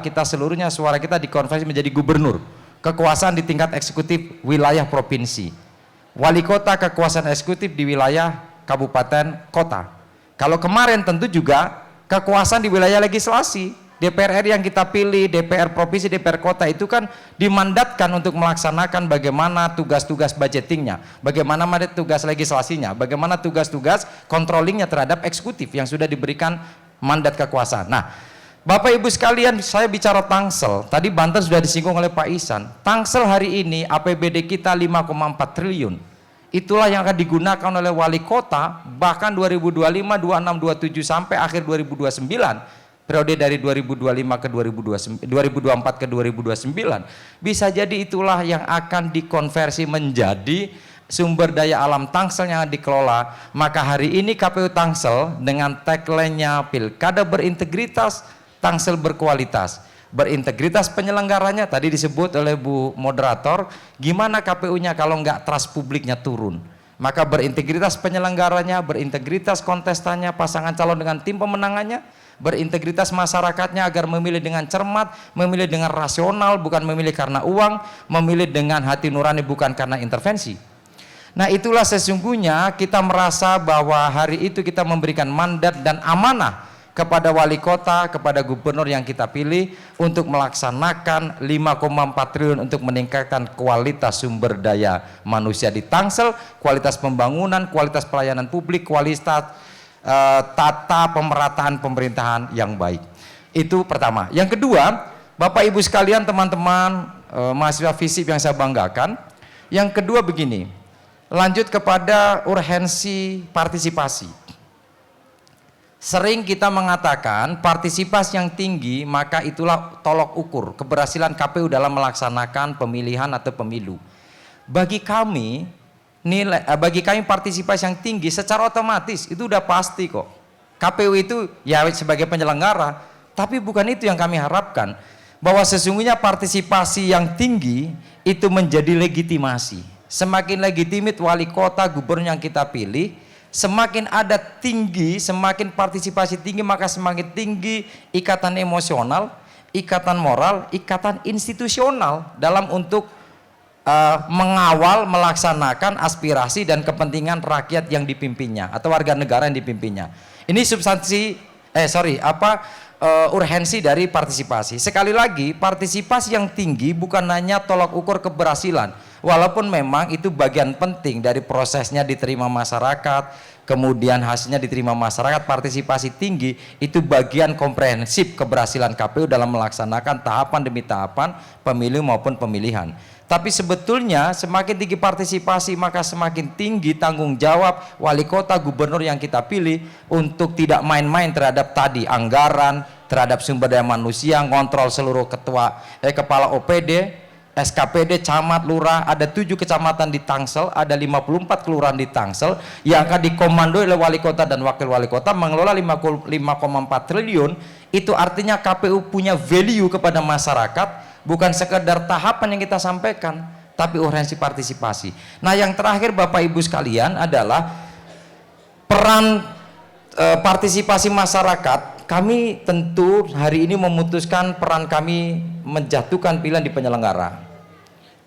kita seluruhnya suara kita dikonversi menjadi gubernur, kekuasaan di tingkat eksekutif wilayah provinsi, wali kota kekuasaan eksekutif di wilayah kabupaten kota. Kalau kemarin tentu juga kekuasaan di wilayah legislasi, DPR RI yang kita pilih, DPR provinsi, DPR kota itu kan dimandatkan untuk melaksanakan bagaimana tugas-tugas budgetingnya, bagaimana tugas legislasinya, bagaimana tugas-tugas controllingnya terhadap eksekutif yang sudah diberikan mandat kekuasaan. Nah, Bapak Ibu sekalian, saya bicara Tangsel, tadi Banten sudah disinggung oleh Pak Ihsan. Tangsel hari ini APBD kita 5,4 triliun. Itulah yang akan digunakan oleh wali kota bahkan 2025, 26, 27 sampai akhir 2029, periode dari 2025 ke 2024 ke 2029. Bisa jadi itulah yang akan dikonversi menjadi sumber daya alam Tangsel yang dikelola. Maka hari ini KPU Tangsel dengan tagline-nya pilkada berintegritas, Tangsel berkualitas. Berintegritas penyelenggaranya, tadi disebut oleh Bu Moderator, gimana KPU-nya kalau nggak trust publiknya turun. Maka berintegritas penyelenggaranya, berintegritas kontestannya, pasangan calon dengan tim pemenangannya, berintegritas masyarakatnya agar memilih dengan cermat, memilih dengan rasional, bukan memilih karena uang, memilih dengan hati nurani, bukan karena intervensi. Nah, itulah sesungguhnya kita merasa bahwa hari itu kita memberikan mandat dan amanah kepada wali kota, kepada gubernur yang kita pilih untuk melaksanakan 5,4 triliun untuk meningkatkan kualitas sumber daya manusia di Tangsel, kualitas pembangunan, kualitas pelayanan publik, kualitas tata pemerataan pemerintahan yang baik. Itu pertama. Yang kedua, Bapak Ibu sekalian, teman-teman mahasiswa FISIP yang saya banggakan, yang kedua begini, lanjut kepada urgensi partisipasi. Sering kita mengatakan partisipasi yang tinggi, maka itulah tolok ukur keberhasilan KPU dalam melaksanakan pemilihan atau pemilu. Bagi kami partisipasi yang tinggi secara otomatis itu udah pasti kok. KPU itu ya sebagai penyelenggara, tapi bukan itu yang kami harapkan. Bahwa sesungguhnya partisipasi yang tinggi itu menjadi legitimasi. Semakin legitimit wali kota, gubernur yang kita pilih, semakin ada tinggi, semakin partisipasi tinggi, maka semakin tinggi ikatan emosional, ikatan moral, ikatan institusional dalam untuk mengawal, melaksanakan aspirasi dan kepentingan rakyat yang dipimpinnya atau warga negara yang dipimpinnya. Ini urgensi dari partisipasi. Sekali lagi, partisipasi yang tinggi bukan hanya tolak ukur keberhasilan, walaupun memang itu bagian penting dari prosesnya diterima masyarakat, kemudian hasilnya diterima masyarakat, partisipasi tinggi, itu bagian komprehensif keberhasilan KPU dalam melaksanakan tahapan demi tahapan pemilu maupun pemilihan. Tapi sebetulnya semakin tinggi partisipasi maka semakin tinggi tanggung jawab wali kota, gubernur yang kita pilih untuk tidak main-main terhadap tadi anggaran, terhadap sumber daya manusia, ngontrol seluruh kepala OPD, SKPD, camat, lurah, ada 7 kecamatan di Tangsel, ada 54 kelurahan di Tangsel yang akan dikomando oleh wali kota dan wakil wali kota mengelola 5,4 triliun. Itu artinya KPU punya value kepada masyarakat, bukan sekedar tahapan yang kita sampaikan, tapi urgensi partisipasi. Nah, yang terakhir Bapak Ibu sekalian adalah peran partisipasi masyarakat. Kami tentu hari ini memutuskan peran kami menjatuhkan pilihan di penyelenggara.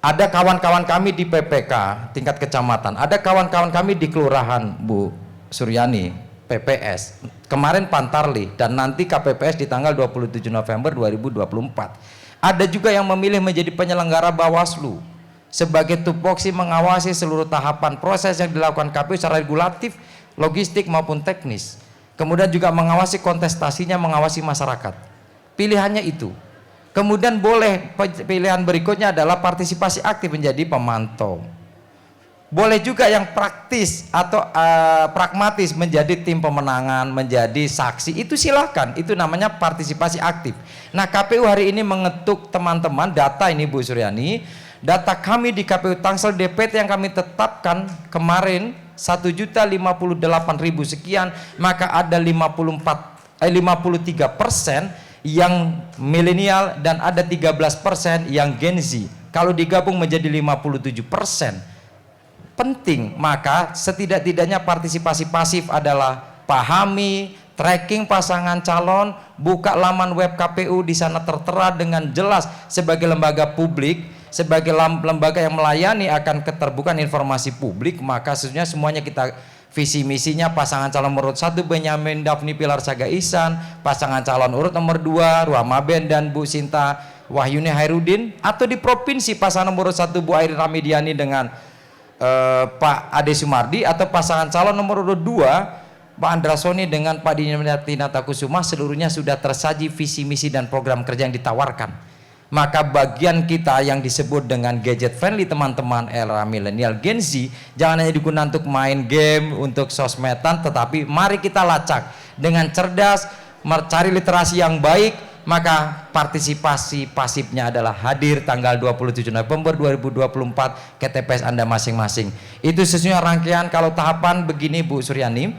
Ada kawan-kawan kami di PPK tingkat kecamatan, ada kawan-kawan kami di kelurahan, Bu Suryani, PPS, kemarin Pantarli, dan nanti KPPS di tanggal 27 November 2024. Ada juga yang memilih menjadi penyelenggara Bawaslu sebagai tupoksi mengawasi seluruh tahapan proses yang dilakukan KPU secara regulatif, logistik maupun teknis. Kemudian juga mengawasi kontestasinya, mengawasi masyarakat. Pilihannya itu. Kemudian boleh pilihan berikutnya adalah partisipasi aktif menjadi pemantau. Boleh juga yang praktis atau pragmatis menjadi tim pemenangan, menjadi saksi, itu silakan. Itu namanya partisipasi aktif. Nah, KPU hari ini mengetuk teman-teman data ini Bu Suryani, data kami di KPU Tangsel DPT yang kami tetapkan kemarin 1.058.000 sekian, maka ada 53% yang milenial dan ada 13% yang Gen Z. Kalau digabung menjadi 57%. Penting, maka setidak-tidaknya partisipasi pasif adalah pahami, tracking pasangan calon, buka laman web KPU, di sana tertera dengan jelas sebagai lembaga publik, sebagai lembaga yang melayani akan keterbukaan informasi publik, maka sesungguhnya semuanya kita visi misinya pasangan calon nomor 1 Benyamin Daphni Pilar Saga Ihsan, pasangan calon urut nomor 2 Ruama Ben dan Bu Sinta Wahyuni Hairudin, atau di provinsi pasangan nomor 1 Bu Airin Ramidiani dengan Pak Ade Sumardi, atau pasangan calon nomor 2 Pak Andrasoni dengan Pak Diniyati Natakusuma, seluruhnya sudah tersaji visi misi dan program kerja yang ditawarkan. Maka bagian kita yang disebut dengan gadget friendly teman-teman era milenial Gen Z, jangan hanya digunakan untuk main game, untuk sosmedan, tetapi mari kita lacak dengan cerdas, mencari literasi yang baik. Maka partisipasi pasifnya adalah hadir tanggal 27 November 2024 ke TPS Anda masing-masing. Itu sesungguhnya rangkaian. Kalau tahapan begini Bu Suryani,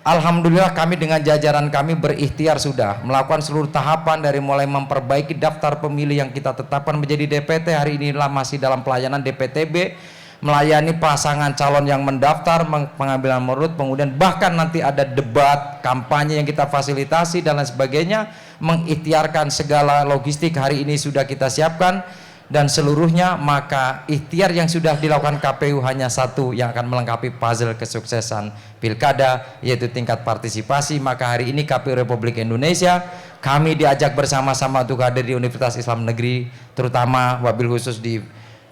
alhamdulillah kami dengan jajaran kami berikhtiar sudah melakukan seluruh tahapan, dari mulai memperbaiki daftar pemilih yang kita tetapkan menjadi DPT, hari inilah masih dalam pelayanan DPTB, melayani pasangan calon yang mendaftar, pengambilan menurut, kemudian bahkan nanti ada debat, kampanye yang kita fasilitasi dan lain sebagainya, mengikhtiarkan segala logistik hari ini sudah kita siapkan dan seluruhnya. Maka ikhtiar yang sudah dilakukan KPU hanya satu yang akan melengkapi puzzle kesuksesan pilkada, yaitu tingkat partisipasi. Maka hari ini KPU Republik Indonesia, kami diajak bersama-sama untuk hadir di Universitas Islam Negeri, terutama wabil khusus di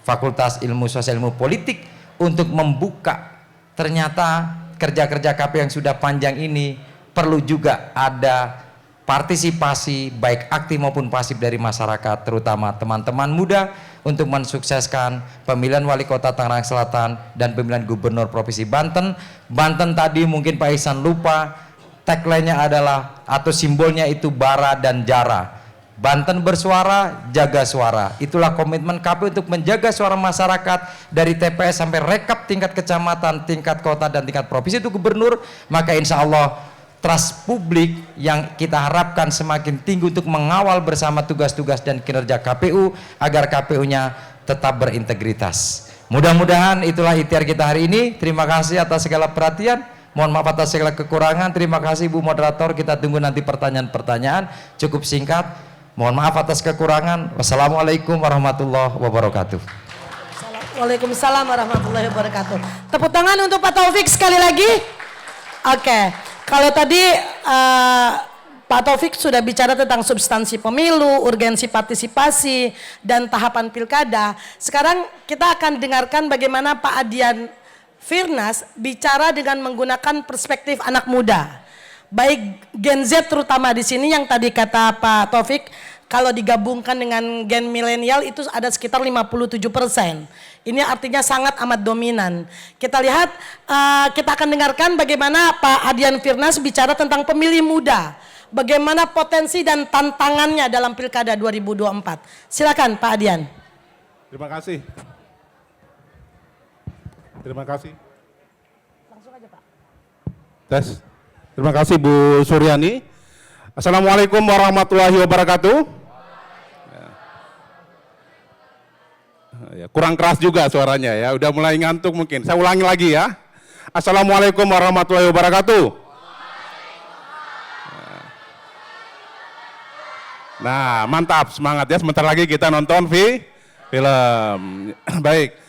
Fakultas Ilmu Sosial Ilmu Politik, untuk membuka ternyata kerja-kerja KPU yang sudah panjang ini perlu juga ada partisipasi baik aktif maupun pasif dari masyarakat, terutama teman-teman muda, untuk mensukseskan pemilihan wali kota Tangerang Selatan dan pemilihan gubernur Provinsi Banten. Banten tadi mungkin Pak Ihsan lupa, tagline-nya adalah atau simbolnya itu bara dan jara. Banten bersuara, jaga suara. Itulah komitmen KPU untuk menjaga suara masyarakat dari TPS sampai rekap tingkat kecamatan, tingkat kota, dan tingkat provinsi itu gubernur. Maka insya Allah trust publik yang kita harapkan semakin tinggi untuk mengawal bersama tugas-tugas dan kinerja KPU agar KPU-nya tetap berintegritas. Mudah-mudahan itulah ikhtiar kita hari ini. Terima kasih atas segala perhatian. Mohon maaf atas segala kekurangan. Terima kasih Bu Moderator. Kita tunggu nanti pertanyaan-pertanyaan. Cukup singkat. Mohon maaf atas kekurangan. Wassalamualaikum warahmatullahi wabarakatuh. Waalaikumsalam warahmatullahi wabarakatuh. Tepuk tangan untuk Pak Taufik sekali lagi. Oke, kalau tadi Pak Taufik sudah bicara tentang substansi pemilu, urgensi partisipasi, dan tahapan pilkada. Sekarang kita akan dengarkan bagaimana Pak Adian Firnas bicara dengan menggunakan perspektif anak muda. Baik Gen Z terutama di sini yang tadi kata Pak Taufik, kalau digabungkan dengan gen milenial itu ada sekitar 57%. Ini artinya sangat amat dominan. Kita lihat, kita akan dengarkan bagaimana Pak Adian Firnas bicara tentang pemilih muda. Bagaimana potensi dan tantangannya dalam Pilkada 2024. Silakan Pak Adian. Terima kasih. Terima kasih. Langsung aja Pak. Tes. Terima kasih Bu Suryani. Assalamualaikum warahmatullahi wabarakatuh. Ya, kurang keras juga suaranya ya, udah mulai ngantuk mungkin. Saya ulangi lagi ya. Assalamualaikum warahmatullahi wabarakatuh. Nah, mantap, semangat ya. Sebentar lagi kita nonton film. Baik.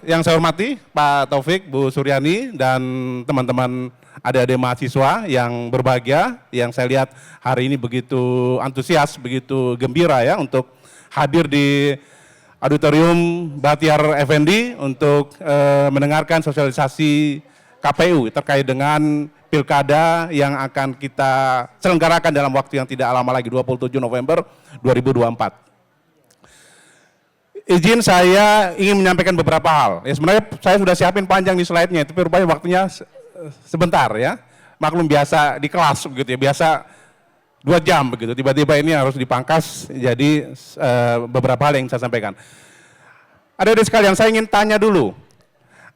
Yang saya hormati Pak Taufik, Bu Suryani, dan teman-teman adik-adik mahasiswa yang berbahagia, yang saya lihat hari ini begitu antusias, begitu gembira ya untuk hadir di Auditorium Bahtiar Effendi untuk mendengarkan sosialisasi KPU terkait dengan pilkada yang akan kita selenggarakan dalam waktu yang tidak lama lagi, 27 November 2024. Izin saya ingin menyampaikan beberapa hal. Ya sebenarnya saya sudah siapin panjang di slide-nya, tapi rupanya waktunya sebentar ya. Maklum biasa di kelas begitu ya, biasa 2 jam begitu. Tiba-tiba ini harus dipangkas, jadi beberapa hal yang saya sampaikan. Adik-adik sekalian, saya ingin tanya dulu.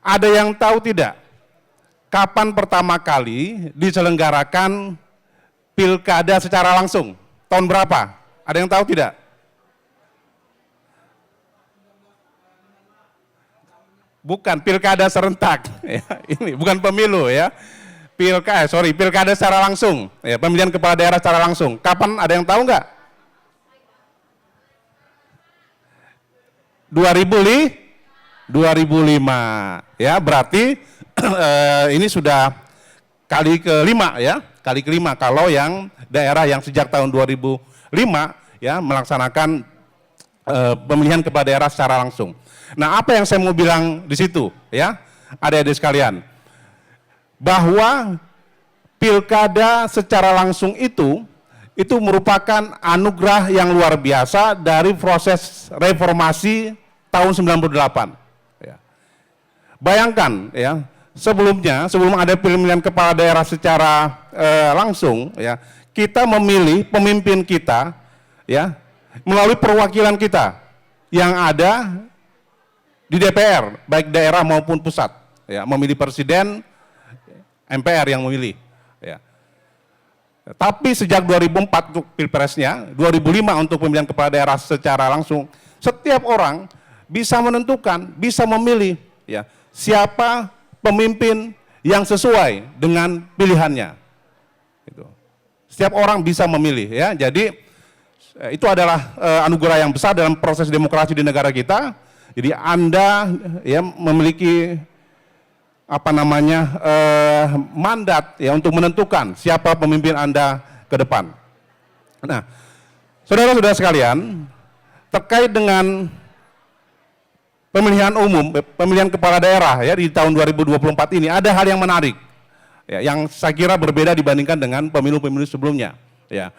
Ada yang tahu tidak kapan pertama kali diselenggarakan pilkada secara langsung? Tahun berapa? Ada yang tahu tidak? Bukan pilkada serentak, ya, ini bukan pemilu ya, pilkada secara langsung, ya, pemilihan kepala daerah secara langsung. Kapan, ada yang tahu nggak? 2005, ya berarti ini sudah kali kelima ya, kali kelima kalau yang daerah yang sejak tahun 2005 ya melaksanakan pemilihan kepala daerah secara langsung. Nah, apa yang saya mau bilang di situ ya, adik-adik sekalian, bahwa pilkada secara langsung itu merupakan anugerah yang luar biasa dari proses reformasi tahun 98. Ya. Bayangkan ya, sebelum ada pemilihan kepala daerah secara langsung ya, kita memilih pemimpin kita ya melalui perwakilan kita yang ada di DPR, baik daerah maupun pusat, ya, memilih presiden, MPR yang memilih. Ya. Tapi sejak 2004 untuk pilpresnya, 2005 untuk pemilihan kepala daerah secara langsung, setiap orang bisa menentukan, bisa memilih, ya, siapa pemimpin yang sesuai dengan pilihannya. Itu. Setiap orang bisa memilih, ya. Jadi itu adalah anugerah yang besar dalam proses demokrasi di negara kita. Jadi Anda ya memiliki mandat ya untuk menentukan siapa pemimpin Anda ke depan. Nah, saudara-saudara sekalian, terkait dengan pemilihan umum, pemilihan kepala daerah ya di tahun 2024 ini ada hal yang menarik ya, yang saya kira berbeda dibandingkan dengan pemilu-pemilu sebelumnya. Ya,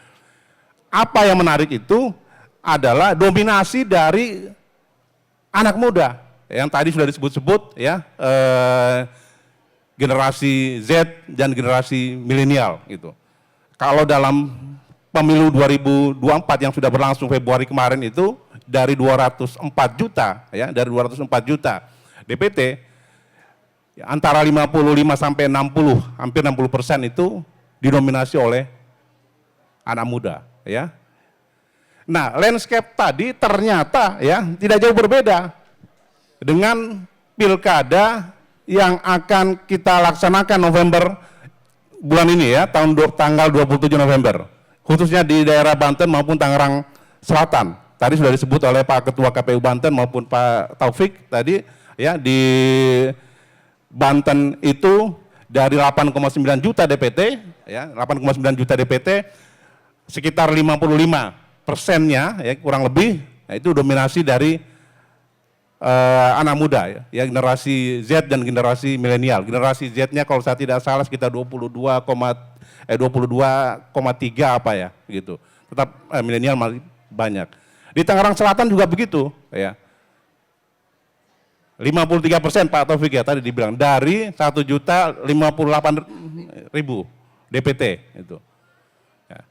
apa yang menarik itu adalah dominasi dari anak muda yang tadi sudah disebut-sebut ya, generasi Z dan generasi milenial gitu. Kalau dalam pemilu 2024 yang sudah berlangsung Februari kemarin itu dari 204 juta ya, dari 204 juta DPT ya, antara 55 sampai 60, hampir 60% itu didominasi oleh anak muda ya. Nah, landscape tadi ternyata ya tidak jauh berbeda dengan pilkada yang akan kita laksanakan November bulan ini ya, tanggal 27 November. Khususnya di daerah Banten maupun Tangerang Selatan. Tadi sudah disebut oleh Pak Ketua KPU Banten maupun Pak Taufik tadi ya, di Banten itu dari 8,9 juta DPT ya, 8,9 juta DPT sekitar 55%-nya ya kurang lebih, nah itu dominasi dari anak muda ya, generasi Z dan generasi milenial. Generasi Z-nya kalau saya tidak salah sekitar 22,3 apa ya gitu. Tetap milenial masih banyak. Di Tangerang Selatan juga begitu ya. 53% Pak Taufik ya tadi dibilang dari 1.058.000 DPT itu. Ya.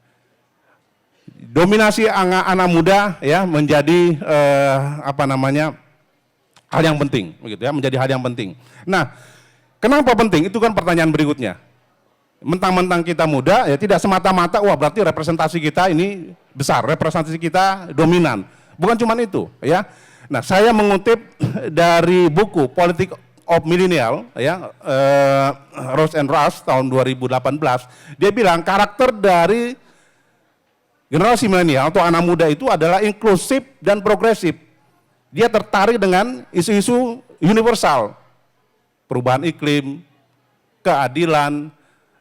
Dominasi anak muda ya menjadi hal yang penting begitu ya, menjadi hal yang penting. Nah, kenapa penting? Itu kan pertanyaan berikutnya. Mentang-mentang kita muda ya tidak semata-mata wah berarti representasi kita ini besar, representasi kita dominan. Bukan cuma itu ya. Nah, saya mengutip dari buku Politik of Millennial ya, Rose and Rush tahun 2018. Dia bilang karakter dari generasi milenial atau anak muda itu adalah inklusif dan progresif. Dia tertarik dengan isu-isu universal, perubahan iklim, keadilan,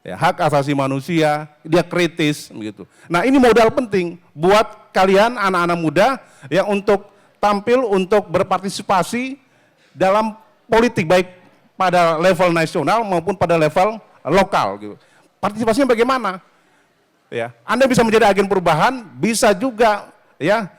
ya, hak asasi manusia, dia kritis begitu. Nah, ini modal penting buat kalian anak-anak muda ya untuk tampil, untuk berpartisipasi dalam politik baik pada level nasional maupun pada level lokal gitu. Partisipasinya bagaimana? Ya, Anda bisa menjadi agen perubahan, bisa juga ya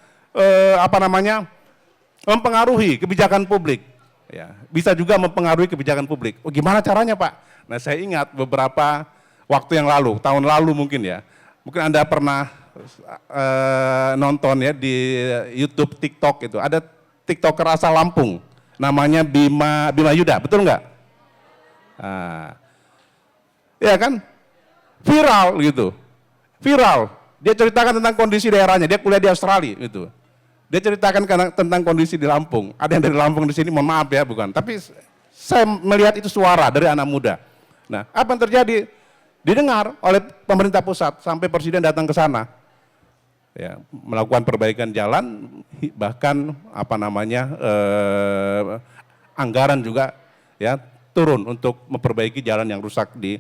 mempengaruhi kebijakan publik. Ya, bisa juga mempengaruhi kebijakan publik. Oh, gimana caranya, Pak? Nah, saya ingat beberapa waktu yang lalu, tahun lalu mungkin ya. Mungkin Anda pernah nonton ya di YouTube, TikTok itu. Ada TikToker asal Lampung, namanya Bima Yuda, betul nggak? Nah, ya kan? Viral gitu. Viral. Dia ceritakan tentang kondisi daerahnya, dia kuliah di Australia gitu. Dia ceritakan tentang kondisi di Lampung. Ada yang dari Lampung di sini, mohon maaf ya, bukan. Tapi saya melihat itu suara dari anak muda. Nah, apa yang terjadi? Didengar oleh pemerintah pusat sampai presiden datang ke sana. Ya, melakukan perbaikan jalan, bahkan anggaran juga ya turun untuk memperbaiki jalan yang rusak di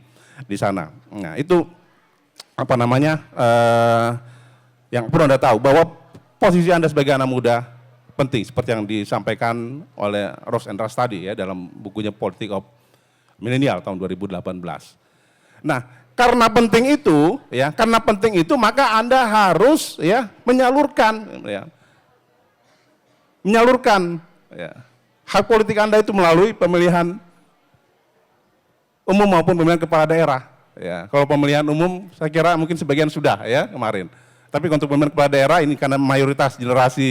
sana. Nah, itu yang perlu Anda tahu bahwa posisi Anda sebagai anak muda penting seperti yang disampaikan oleh Rose and Rush tadi ya dalam bukunya Politik of Millennial tahun 2018. Nah, karena penting itu maka Anda harus ya menyalurkan hak politik Anda itu melalui pemilihan umum maupun pemilihan kepala daerah. Ya, kalau pemilihan umum saya kira mungkin sebagian sudah ya kemarin. Tapi untuk pemilihan kepala daerah ini karena mayoritas generasi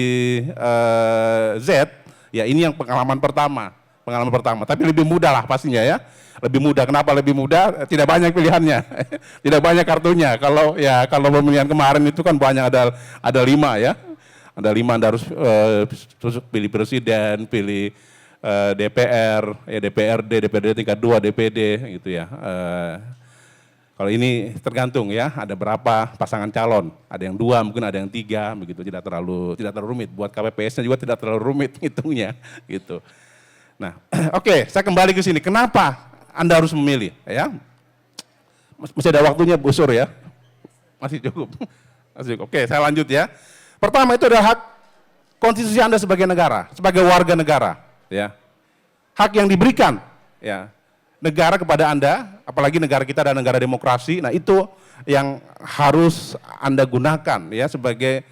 Z, ya ini yang pengalaman pertama. Tapi lebih mudah lah pastinya ya. Lebih mudah. Kenapa lebih mudah? Tidak banyak pilihannya, tidak banyak kartunya. Kalau pemilihan kemarin itu kan banyak ada 5 ya. Ada 5 Anda harus pilih presiden, pilih DPR, ya DPRD tingkat 2, DPD gitu ya. Kalau ini tergantung ya, ada berapa pasangan calon, ada yang 2, mungkin ada yang 3, begitu tidak terlalu rumit. Buat KPPS-nya juga tidak terlalu rumit hitungnya, gitu. Nah, oke, saya kembali ke sini. Kenapa Anda harus memilih? Ya, masih ada waktunya, Bu Sur ya, masih cukup. Oke, saya lanjut ya. Pertama itu adalah hak konstitusi Anda sebagai negara, sebagai warga negara, ya. Hak yang diberikan, ya. Negara kepada Anda, apalagi negara kita adalah negara demokrasi, nah itu yang harus Anda gunakan ya sebagai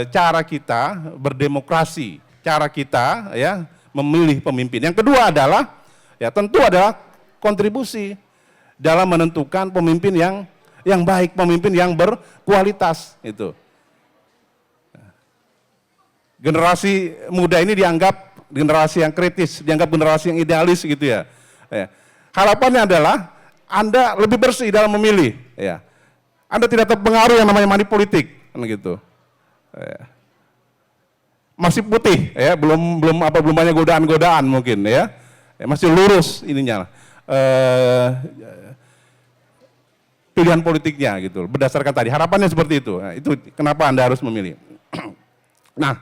cara kita berdemokrasi, cara kita ya memilih pemimpin. Yang kedua adalah ya tentu adalah kontribusi dalam menentukan pemimpin yang baik, pemimpin yang berkualitas itu. Generasi muda ini dianggap generasi yang kritis, dianggap generasi yang idealis gitu ya. Ya. Harapannya adalah Anda lebih bersih dalam memilih. Ya. Anda tidak terpengaruh yang namanya money politik, gitu. Ya. Masih putih, ya, belum banyak godaan-godaan mungkin, ya. Masih lurus ininya. Pilihan politiknya, gitu. Berdasarkan tadi harapannya seperti itu. Nah, itu kenapa Anda harus memilih. Nah.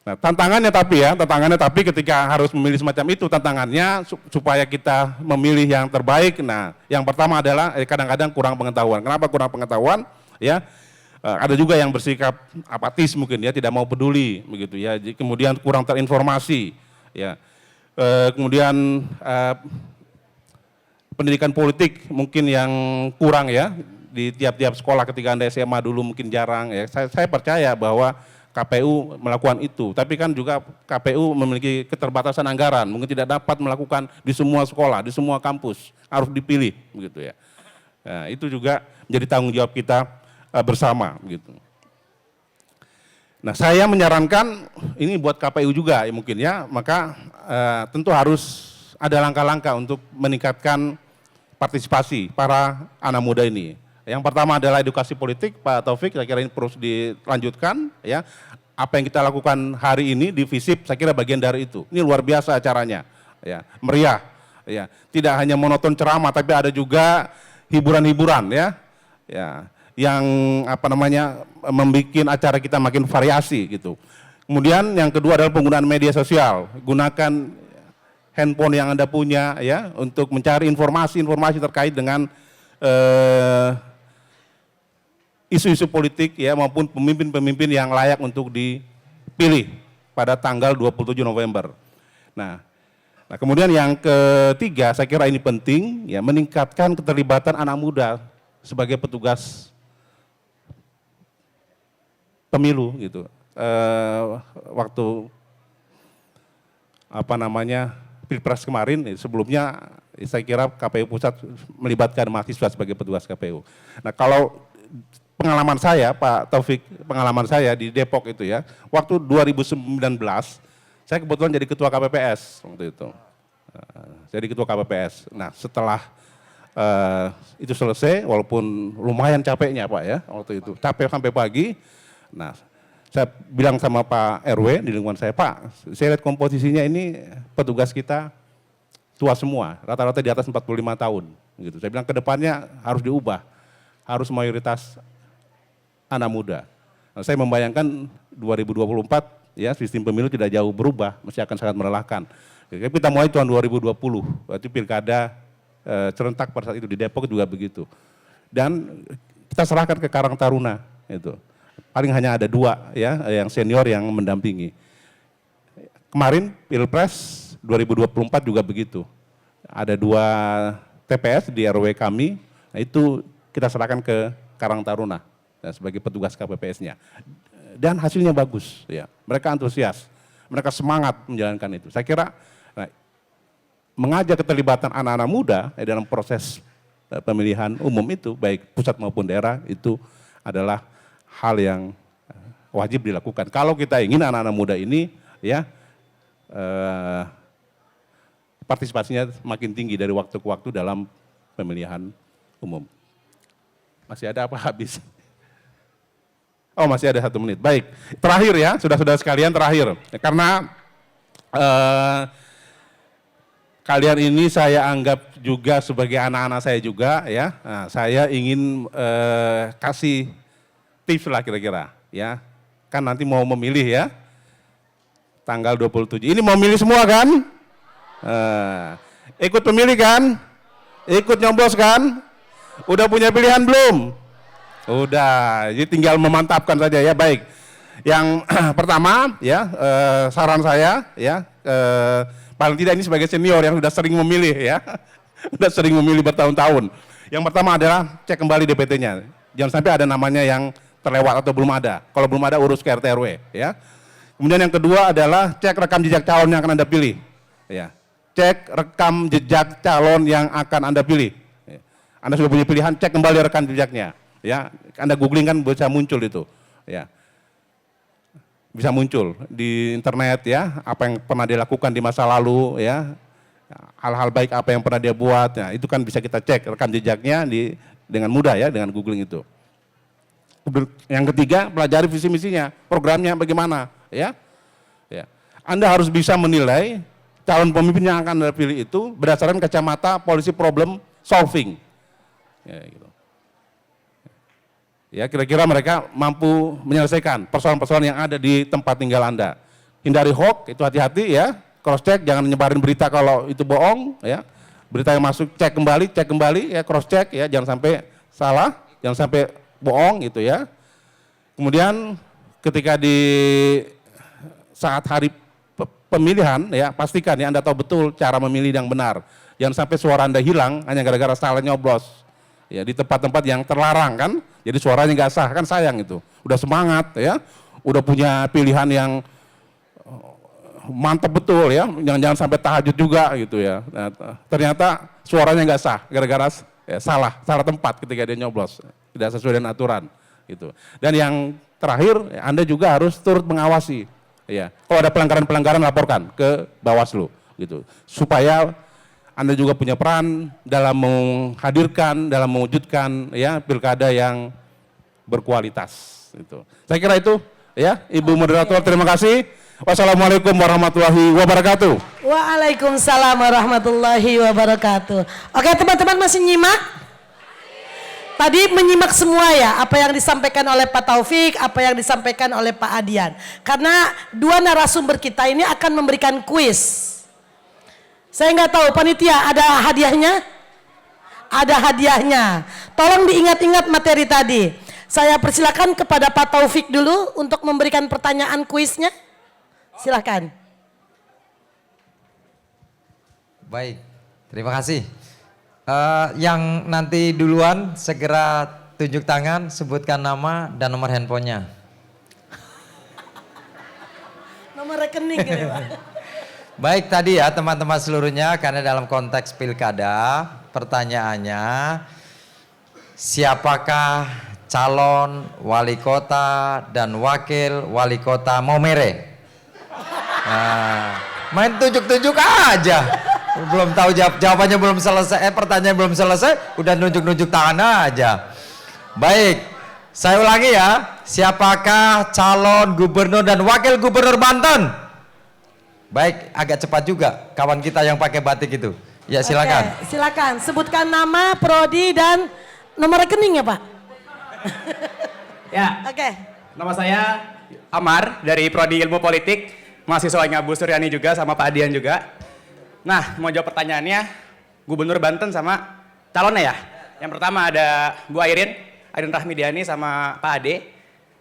Nah, tantangannya tapi ketika harus memilih semacam itu, tantangannya supaya kita memilih yang terbaik. Nah, yang pertama adalah kadang-kadang kurang pengetahuan. Kenapa kurang pengetahuan? Ya, Ada juga yang bersikap apatis mungkin ya, tidak mau peduli begitu ya. Kemudian kurang terinformasi ya. Kemudian pendidikan politik mungkin yang kurang ya di tiap-tiap sekolah. Ketika Anda SMA dulu mungkin jarang ya. Saya percaya bahwa KPU melakukan itu, tapi kan juga KPU memiliki keterbatasan anggaran, mungkin tidak dapat melakukan di semua sekolah, di semua kampus, harus dipilih begitu ya. Nah, itu juga menjadi tanggung jawab kita bersama gitu. Nah, saya menyarankan ini buat KPU juga ya mungkin ya, maka tentu harus ada langkah-langkah untuk meningkatkan partisipasi para anak muda ini. Yang pertama adalah edukasi politik, Pak Taufik, saya kira ini terus dilanjutkan ya. Apa yang kita lakukan hari ini di FISIP, saya kira bagian dari itu. Ini luar biasa acaranya, ya, meriah, ya. Tidak hanya monoton ceramah, tapi ada juga hiburan-hiburan, ya, yang membuat acara kita makin variasi gitu. Kemudian yang kedua adalah penggunaan media sosial. Gunakan handphone yang Anda punya, ya, untuk mencari informasi-informasi terkait dengan isu-isu politik ya maupun pemimpin-pemimpin yang layak untuk dipilih pada tanggal 27 November. Nah, kemudian yang ketiga saya kira ini penting ya, meningkatkan keterlibatan anak muda sebagai petugas pemilu gitu. Waktu Pilpres kemarin sebelumnya saya kira KPU Pusat melibatkan mahasiswa sebagai petugas KPU. Nah, kalau pengalaman saya, Pak Taufik, pengalaman saya di Depok itu ya, waktu 2019, saya kebetulan jadi ketua KPPS waktu itu. Jadi ketua KPPS. Nah, setelah itu selesai, walaupun lumayan capeknya Pak ya, waktu itu, capek sampai pagi. Nah, saya bilang sama Pak RW di lingkungan saya, Pak, saya lihat komposisinya ini petugas kita tua semua, rata-rata di atas 45 tahun. Gitu. Saya bilang ke depannya harus diubah, harus mayoritas anak muda. Nah, saya membayangkan 2024 ya sistem pemilu tidak jauh berubah, masih akan sangat melelahkan. Kita mulai tahun 2020, waktu pilkada serentak pada saat itu di Depok juga begitu. Dan kita serahkan ke Karang Taruna itu. Paling hanya ada 2 ya yang senior yang mendampingi. Kemarin Pilpres 2024 juga begitu. Ada 2 TPS di RW kami, nah itu kita serahkan ke Karang Taruna sebagai petugas KPPS-nya. Dan hasilnya bagus ya. Mereka antusias, mereka semangat menjalankan itu. Saya kira mengajak keterlibatan anak-anak muda dalam proses pemilihan umum itu baik pusat maupun daerah itu adalah hal yang wajib dilakukan. Kalau kita ingin anak-anak muda ini ya partisipasinya makin tinggi dari waktu ke waktu dalam pemilihan umum. Masih ada apa habis? Oh, masih ada 1 menit. Baik, terakhir ya, saudara-saudara sekalian, terakhir. Karena kalian ini saya anggap juga sebagai anak-anak saya juga ya. Nah, saya ingin kasih tips lah kira-kira ya. Kan nanti mau memilih ya. Tanggal 27. Ini mau milih semua kan? Ikut pemilih kan? Ikut nyoblos kan? Udah punya pilihan belum? Udah, jadi tinggal memantapkan saja ya. Baik, yang pertama ya saran saya ya, paling tidak ini sebagai senior yang sudah sering memilih ya, sudah sering memilih bertahun-tahun. Yang pertama adalah cek kembali DPT-nya, jangan sampai ada namanya yang terlewat atau belum ada. Kalau belum ada urus ke RT RW ya. Kemudian yang kedua adalah cek rekam jejak calon yang akan Anda pilih ya. Cek rekam jejak calon yang akan Anda pilih. Anda sudah punya pilihan, cek kembali rekam jejaknya. Ya, Anda googling kan bisa muncul itu, ya, bisa muncul di internet ya, apa yang pernah dia lakukan di masa lalu ya, hal-hal baik apa yang pernah dia buat, ya, itu kan bisa kita cek rekam jejaknya dengan mudah ya, dengan googling itu. Yang ketiga, pelajari visi misinya, programnya bagaimana, ya, Anda harus bisa menilai calon pemimpin yang akan Anda pilih itu berdasarkan kacamata policy problem solving, ya, gitu. Ya, kira-kira mereka mampu menyelesaikan persoalan-persoalan yang ada di tempat tinggal Anda. Hindari hoax, itu hati-hati ya. Cross check, jangan nyebarin berita kalau itu bohong ya. Berita yang masuk cek kembali ya, cross check ya, jangan sampai salah, jangan sampai bohong gitu ya. Kemudian ketika di saat hari pemilihan ya, pastikan ya Anda tahu betul cara memilih yang benar. Jangan sampai suara Anda hilang hanya gara-gara salah nyoblos. Ya, di tempat-tempat yang terlarang kan, jadi suaranya nggak sah, kan sayang itu. Udah semangat ya, udah punya pilihan yang mantap betul ya, jangan sampai tahajud juga gitu ya. Nah, ternyata suaranya nggak sah gara-gara ya, salah tempat ketika dia nyoblos, tidak sesuai dengan aturan gitu. Dan yang terakhir, Anda juga harus turut mengawasi ya. Kalau ada pelanggaran-pelanggaran laporkan ke Bawaslu gitu, supaya Anda juga punya peran dalam menghadirkan, dalam mewujudkan ya pilkada yang berkualitas gitu. Saya kira itu ya, Ibu Moderator, terima kasih. Wassalamualaikum warahmatullahi wabarakatuh. Waalaikumsalam warahmatullahi wabarakatuh. Oke, teman-teman masih nyimak? Tadi menyimak semua ya, apa yang disampaikan oleh Pak Taufik, apa yang disampaikan oleh Pak Adian. Karena dua narasumber kita ini akan memberikan kuis. Saya nggak tahu, panitia ada hadiahnya? Ada hadiahnya. Tolong diingat-ingat materi tadi. Saya persilakan kepada Pak Taufik dulu untuk memberikan pertanyaan kuisnya. Silakan. Baik, terima kasih. Yang nanti duluan segera tunjuk tangan, sebutkan nama dan nomor handphonenya. Nomor rekening gitu Pak. Baik, tadi ya teman-teman seluruhnya, karena dalam konteks pilkada pertanyaannya, siapakah calon wali kota dan wakil wali kota Maumere? Nah, main tunjuk-tunjuk aja. Belum tahu jawabannya belum selesai, pertanyaan belum selesai, udah nunjuk-nunjuk tangan aja. Baik, saya ulangi ya. Siapakah calon gubernur dan wakil gubernur Banten? Baik, agak cepat juga kawan kita yang pakai batik itu. Ya silakan. Oke, silakan sebutkan nama, prodi dan nomor rekening ya Pak. Ya. Oke. Nama saya Amar dari Prodi Ilmu Politik, mahasiswanya Bu Suryani juga sama Pak Adian juga. Nah, mau jawab pertanyaannya, Gubernur Banten sama calonnya ya. Yang pertama ada Bu Airin Rahmidiani sama Pak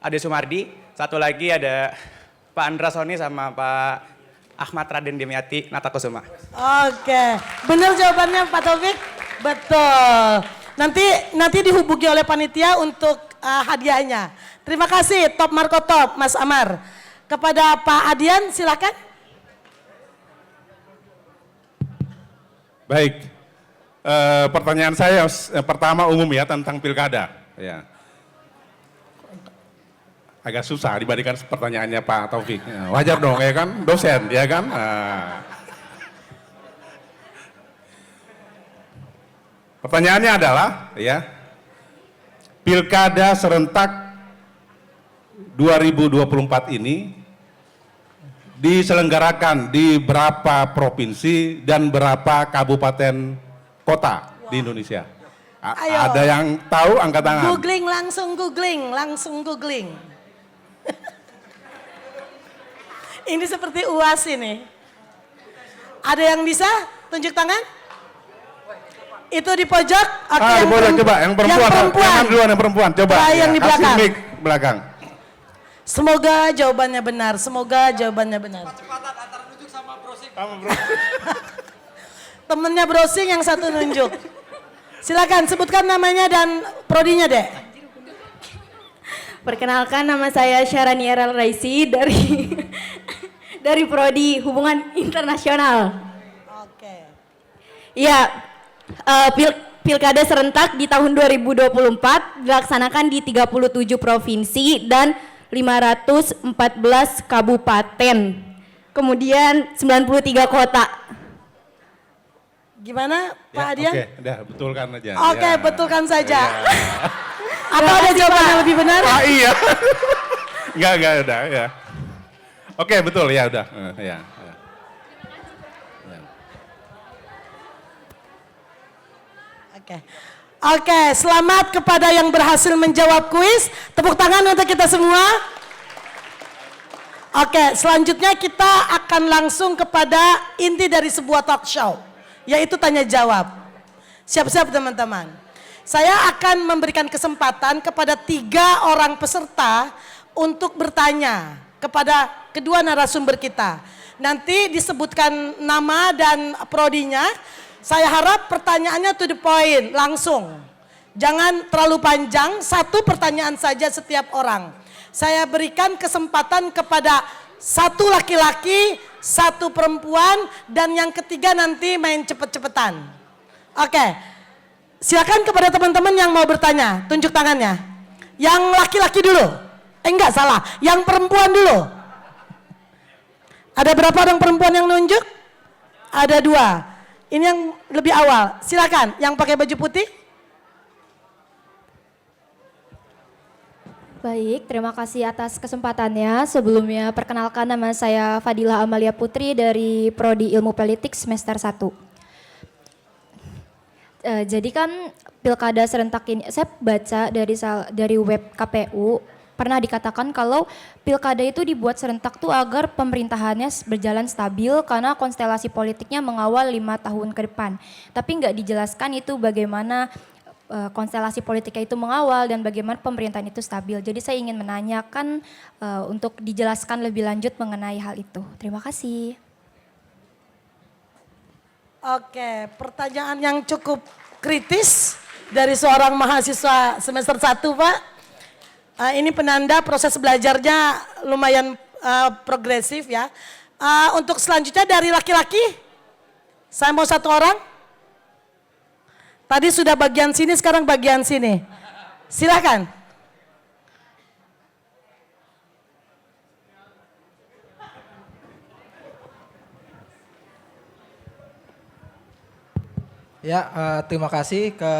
Ade Sumardi. Satu lagi ada Pak Andra Soni sama Pak Ahmad Raden Dimyati Natakusuma. Oke, benar jawabannya Pak Taufik? Betul. Nanti dihubungi oleh panitia untuk hadiahnya. Terima kasih Top Marco Top Mas Amar. Kepada Pak Adian silakan. Baik, pertanyaan saya pertama umum ya tentang pilkada. Ya. Agak susah dibandingkan pertanyaannya Pak Taufik. Ya, wajar dong ya kan, dosen ya kan. Pertanyaannya adalah ya, pilkada serentak 2024 ini diselenggarakan di berapa provinsi dan berapa kabupaten kota di Indonesia? Ayo. Ada yang tahu angkat tangan? Googling, langsung googling. Ini seperti UAS ini. Ada yang bisa tunjuk tangan? Itu di pojok. Oke, Di pojok coba, yang perempuan. Yang duluan yang perempuan, coba. Yang di belakang. Kasih mic belakang. Semoga jawabannya benar. Kecepatan antara nunjuk sama browsing. Temennya browsing yang satu nunjuk. Silakan sebutkan namanya dan prodinya deh. Perkenalkan, nama saya Syarani Eral Raisi dari Prodi Hubungan Internasional. Oke. Ya, pilkada serentak di tahun 2024 dilaksanakan di 37 provinsi dan 514 kabupaten. Kemudian 93 kota. Gimana Pak Adian? Oke, udah betulkan aja. Oke, Ya. betulkan saja. Ya. Atau ada jawaban yang lebih benar? Iya. Enggak udah ya. Oke, betul ya udah. Ya. Oke, selamat kepada yang berhasil menjawab kuis. Tepuk tangan untuk kita semua. Oke, selanjutnya kita akan langsung kepada inti dari sebuah talk show, yaitu tanya jawab. Siap-siap teman-teman. Saya akan memberikan kesempatan kepada 3 orang peserta untuk bertanya kepada kedua narasumber kita. Nanti disebutkan nama dan prodinya. Saya harap pertanyaannya to the point, langsung. Jangan terlalu panjang, satu pertanyaan saja setiap orang. Saya berikan kesempatan kepada satu laki-laki, satu perempuan, dan yang ketiga nanti main cepet-cepetan. Oke, silakan kepada teman-teman yang mau bertanya, tunjuk tangannya. Yang laki-laki dulu, enggak salah, yang perempuan dulu. Ada berapa orang perempuan yang nunjuk? Ada 2. Ini yang lebih awal, silakan, yang pakai baju putih. Baik, terima kasih atas kesempatannya. Sebelumnya perkenalkan, nama saya Fadilah Amalia Putri dari Prodi Ilmu Politik semester 1. Jadi kan pilkada serentak ini, saya baca dari web KPU, pernah dikatakan kalau pilkada itu dibuat serentak tuh agar pemerintahannya berjalan stabil karena konstelasi politiknya mengawal 5 tahun ke depan. Tapi nggak dijelaskan itu bagaimana konstelasi politiknya itu mengawal dan bagaimana pemerintahan itu stabil. Jadi saya ingin menanyakan untuk dijelaskan lebih lanjut mengenai hal itu. Terima kasih. Oke, pertanyaan yang cukup kritis dari seorang mahasiswa semester 1, Pak. Ini penanda proses belajarnya lumayan progresif ya. Untuk selanjutnya dari laki-laki, saya mau 1 orang. Tadi sudah bagian sini, sekarang bagian sini. Silakan. Ya, terima kasih ke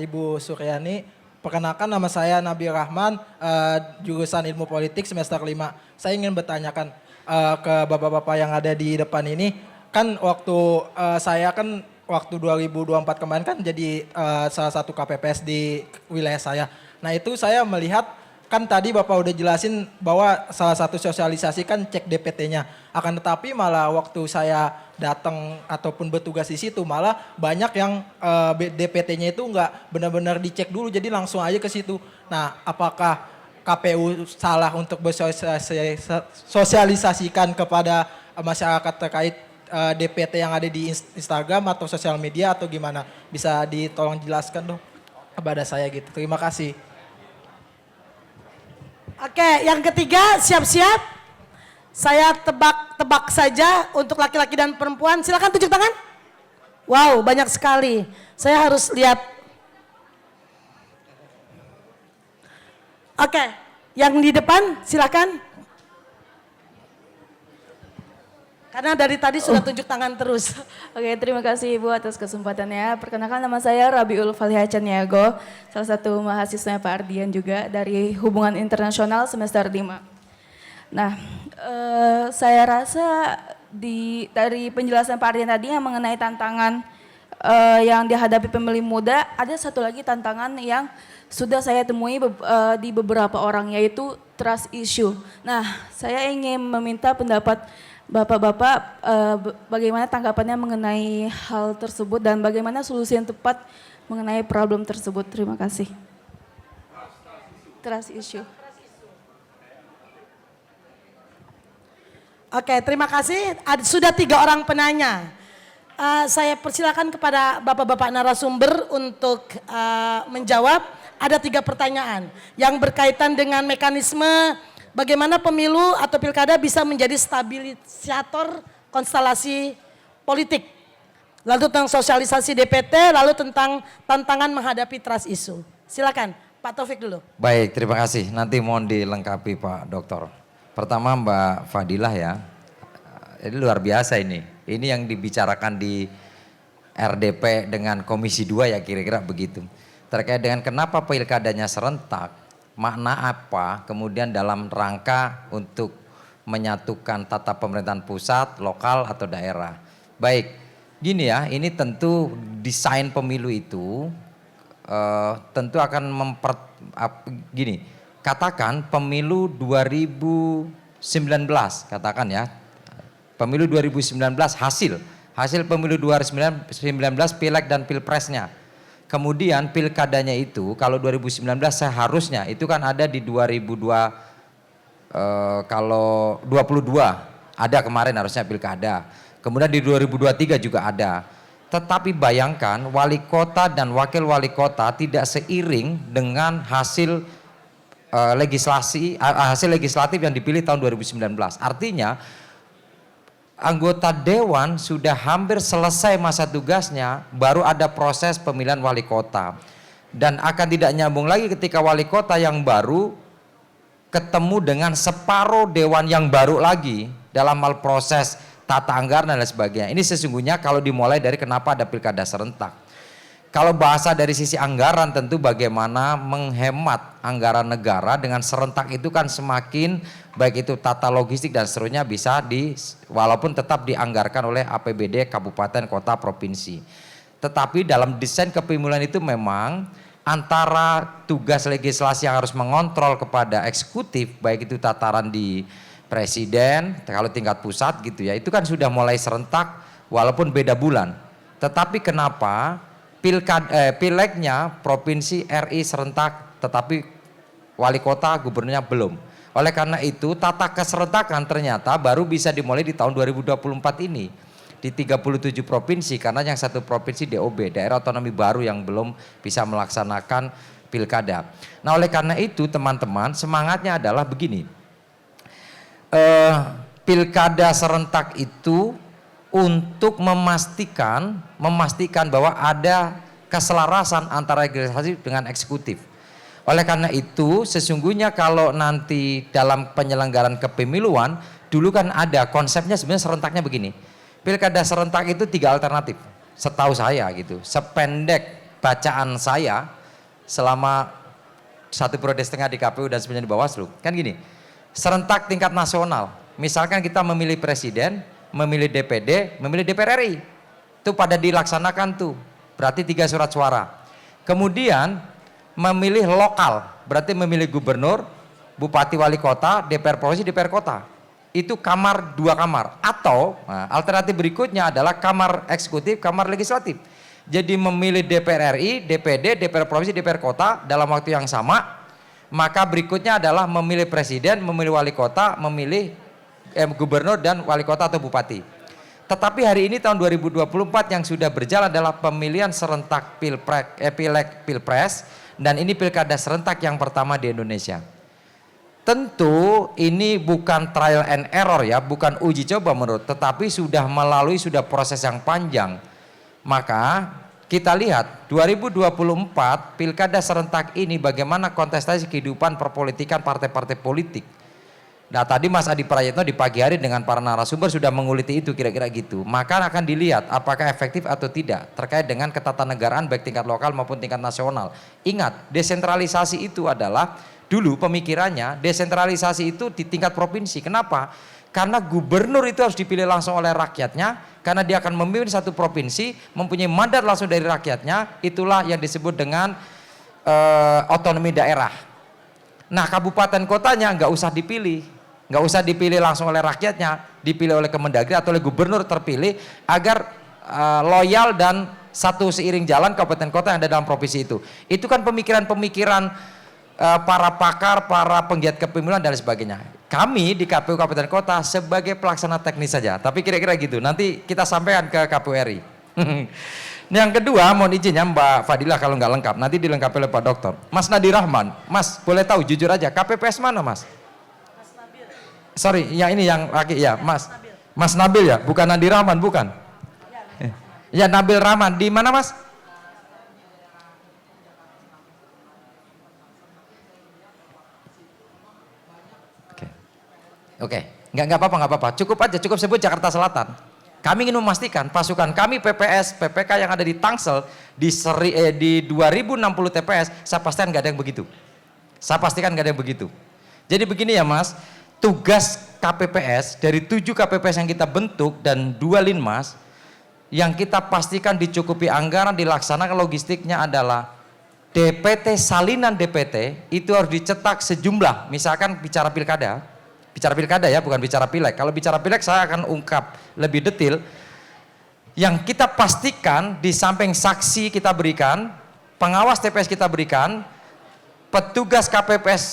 Ibu Suryani. Perkenalkan, nama saya Nabil Rahman, jurusan Ilmu Politik semester 5. Saya ingin bertanyakan ke bapak-bapak yang ada di depan ini, kan waktu saya kan waktu 2024 kemarin kan jadi salah satu KPPS di wilayah saya. Nah itu saya melihat, kan tadi Bapak udah jelasin bahwa salah satu sosialisasi kan cek DPT-nya. Akan tetapi malah waktu saya datang ataupun bertugas di situ malah banyak yang DPT-nya itu nggak benar-benar dicek dulu, jadi langsung aja ke situ. Nah apakah KPU salah untuk bersosialisasikan kepada masyarakat terkait DPT yang ada di Instagram atau sosial media atau gimana? Bisa ditolong jelaskan dong kepada saya gitu. Terima kasih. Oke, yang ketiga siap-siap. Saya tebak-tebak saja untuk laki-laki dan perempuan. Silakan tunjuk tangan. Wow, banyak sekali. Saya harus lihat. Oke, yang di depan silakan. Karena dari tadi sudah tunjuk tangan terus. Oke, terima kasih Ibu atas kesempatannya. Perkenalkan, nama saya Rabiul Faliha Caniago, salah satu mahasiswa Pak Ardian juga dari Hubungan Internasional semester 5. Nah, saya rasa dari penjelasan Pak Ardian tadi yang mengenai tantangan yang dihadapi pemilih muda, ada satu lagi tantangan yang sudah saya temui di beberapa orang, yaitu trust issue. Nah, saya ingin meminta pendapat Bapak-bapak, bagaimana tanggapannya mengenai hal tersebut dan bagaimana solusi yang tepat mengenai problem tersebut. Terima kasih. Trust issue. Oke, terima kasih. Sudah 3 orang penanya. Saya persilakan kepada bapak-bapak narasumber untuk menjawab. Ada 3 pertanyaan yang berkaitan dengan mekanisme bagaimana pemilu atau pilkada bisa menjadi stabilisator konstelasi politik. Lalu tentang sosialisasi DPT, lalu tentang tantangan menghadapi trust issue. Silakan, Pak Taufik dulu. Baik, terima kasih. Nanti mohon dilengkapi Pak Dokter. Pertama Mbak Fadilah ya, ini luar biasa ini. Ini yang dibicarakan di RDP dengan Komisi 2 ya kira-kira begitu. Terkait dengan kenapa pilkadanya serentak. Makna apa kemudian dalam rangka untuk menyatukan tata pemerintahan pusat, lokal atau daerah. Baik, gini ya, ini tentu desain pemilu itu tentu akan gini, katakan pemilu 2019, katakan ya, pemilu 2019 hasil pemilu 2019 Pileg dan Pilpresnya. Kemudian pilkadanya itu kalau 2019 seharusnya itu kan ada di 2022 ada kemarin harusnya pilkada. Kemudian di 2023 juga ada. Tetapi bayangkan wali kota dan wakil wali kota tidak seiring dengan hasil legislatif yang dipilih tahun 2019. Artinya anggota dewan sudah hampir selesai masa tugasnya, baru ada proses pemilihan wali kota. Dan akan tidak nyambung lagi ketika wali kota yang baru ketemu dengan separuh dewan yang baru lagi dalam hal proses tata anggaran dan lain sebagainya. Ini sesungguhnya kalau dimulai dari kenapa ada pilkada serentak. Kalau bahasa dari sisi anggaran tentu bagaimana menghemat anggaran negara dengan serentak itu kan semakin baik itu tata logistik dan seterusnya bisa walaupun tetap dianggarkan oleh APBD kabupaten, kota, provinsi. Tetapi dalam desain kepemiluan itu memang antara tugas legislasi yang harus mengontrol kepada eksekutif baik itu tataran di presiden, kalau tingkat pusat gitu ya, itu kan sudah mulai serentak walaupun beda bulan. Tetapi kenapa pilegnya provinsi RI serentak tetapi wali kota gubernurnya belum. Oleh karena itu tata keserentakan ternyata baru bisa dimulai di tahun 2024 ini di 37 provinsi karena yang satu provinsi DOB, daerah otonomi baru yang belum bisa melaksanakan pilkada. Nah oleh karena itu teman-teman semangatnya adalah begini, pilkada serentak itu untuk memastikan bahwa ada keselarasan antara legislatif dengan eksekutif. Oleh karena itu sesungguhnya kalau nanti dalam penyelenggaraan kepemiluan dulu kan ada konsepnya sebenarnya serentaknya begini. Pilkada serentak itu 3 alternatif setahu saya gitu. Sependek bacaan saya selama 1 periode setengah di KPU dan sebenarnya di Bawaslu. Kan gini, serentak tingkat nasional. Misalkan kita memilih presiden, memilih DPD, memilih DPR RI. Itu pada dilaksanakan tuh. Berarti 3 surat suara. Kemudian memilih lokal, berarti memilih gubernur, bupati wali kota, DPR provinsi, DPR kota. Itu 2 kamar. Atau alternatif berikutnya adalah kamar eksekutif, kamar legislatif. Jadi memilih DPR RI, DPD, DPR provinsi, DPR kota dalam waktu yang sama. Maka berikutnya adalah memilih presiden, memilih wali kota, memilih gubernur dan wali kota atau bupati. Tetapi hari ini tahun 2024 yang sudah berjalan adalah pemilihan serentak pilpres dan ini pilkada serentak yang pertama di Indonesia. Tentu ini bukan trial and error ya, bukan uji coba menurut, tetapi sudah proses yang panjang. Maka kita lihat 2024 pilkada serentak ini bagaimana kontestasi kehidupan perpolitikan partai-partai politik. Nah tadi Mas Adi Prayitno di pagi hari dengan para narasumber sudah menguliti itu kira-kira gitu. Maka akan dilihat apakah efektif atau tidak terkait dengan ketatanegaraan baik tingkat lokal maupun tingkat nasional. Ingat desentralisasi itu adalah dulu pemikirannya desentralisasi itu di tingkat provinsi. Kenapa? Karena gubernur itu harus dipilih langsung oleh rakyatnya. Karena dia akan memimpin satu provinsi mempunyai mandat langsung dari rakyatnya. Itulah yang disebut dengan otonomi daerah. Nah kabupaten kotanya nggak usah dipilih. Nggak usah dipilih langsung oleh rakyatnya, dipilih oleh Kemendagri atau oleh gubernur terpilih agar loyal dan satu seiring jalan kabupaten kota yang ada dalam provinsi itu. Itu kan pemikiran-pemikiran para pakar, para penggiat kepemiluan dan sebagainya. Kami di KPU Kabupaten Kota sebagai pelaksana teknis saja, tapi kira-kira gitu. Nanti kita sampaikan ke KPU RI. Yang kedua, mohon izin ya Mbak Fadilah kalau nggak lengkap, nanti dilengkapi oleh Pak Dokter. Mas Nadi Rahman, Mas boleh tahu jujur aja, KPPS mana Mas? Sorry, yang ini yang laki ya, Mas Nabil ya, bukan Nadi Rahman, bukan? Ya Nabil Rahman, di mana Mas? Oke, nggak apa-apa, cukup aja, cukup sebut Jakarta Selatan. Kami ingin memastikan pasukan kami PPS, PPK yang ada di Tangsel di 2060 TPS, saya pastikan nggak ada yang begitu. Saya pastikan nggak ada yang begitu. Jadi begini ya Mas. Tugas KPPS dari 7 KPPS yang kita bentuk dan 2 Linmas yang kita pastikan dicukupi anggaran, dilaksanakan logistiknya adalah DPT, salinan DPT itu harus dicetak sejumlah, misalkan bicara pilkada ya, bukan bicara pileg. Kalau bicara pileg saya akan ungkap lebih detail. Yang kita pastikan di samping saksi kita berikan pengawas TPS kita berikan, petugas KPPS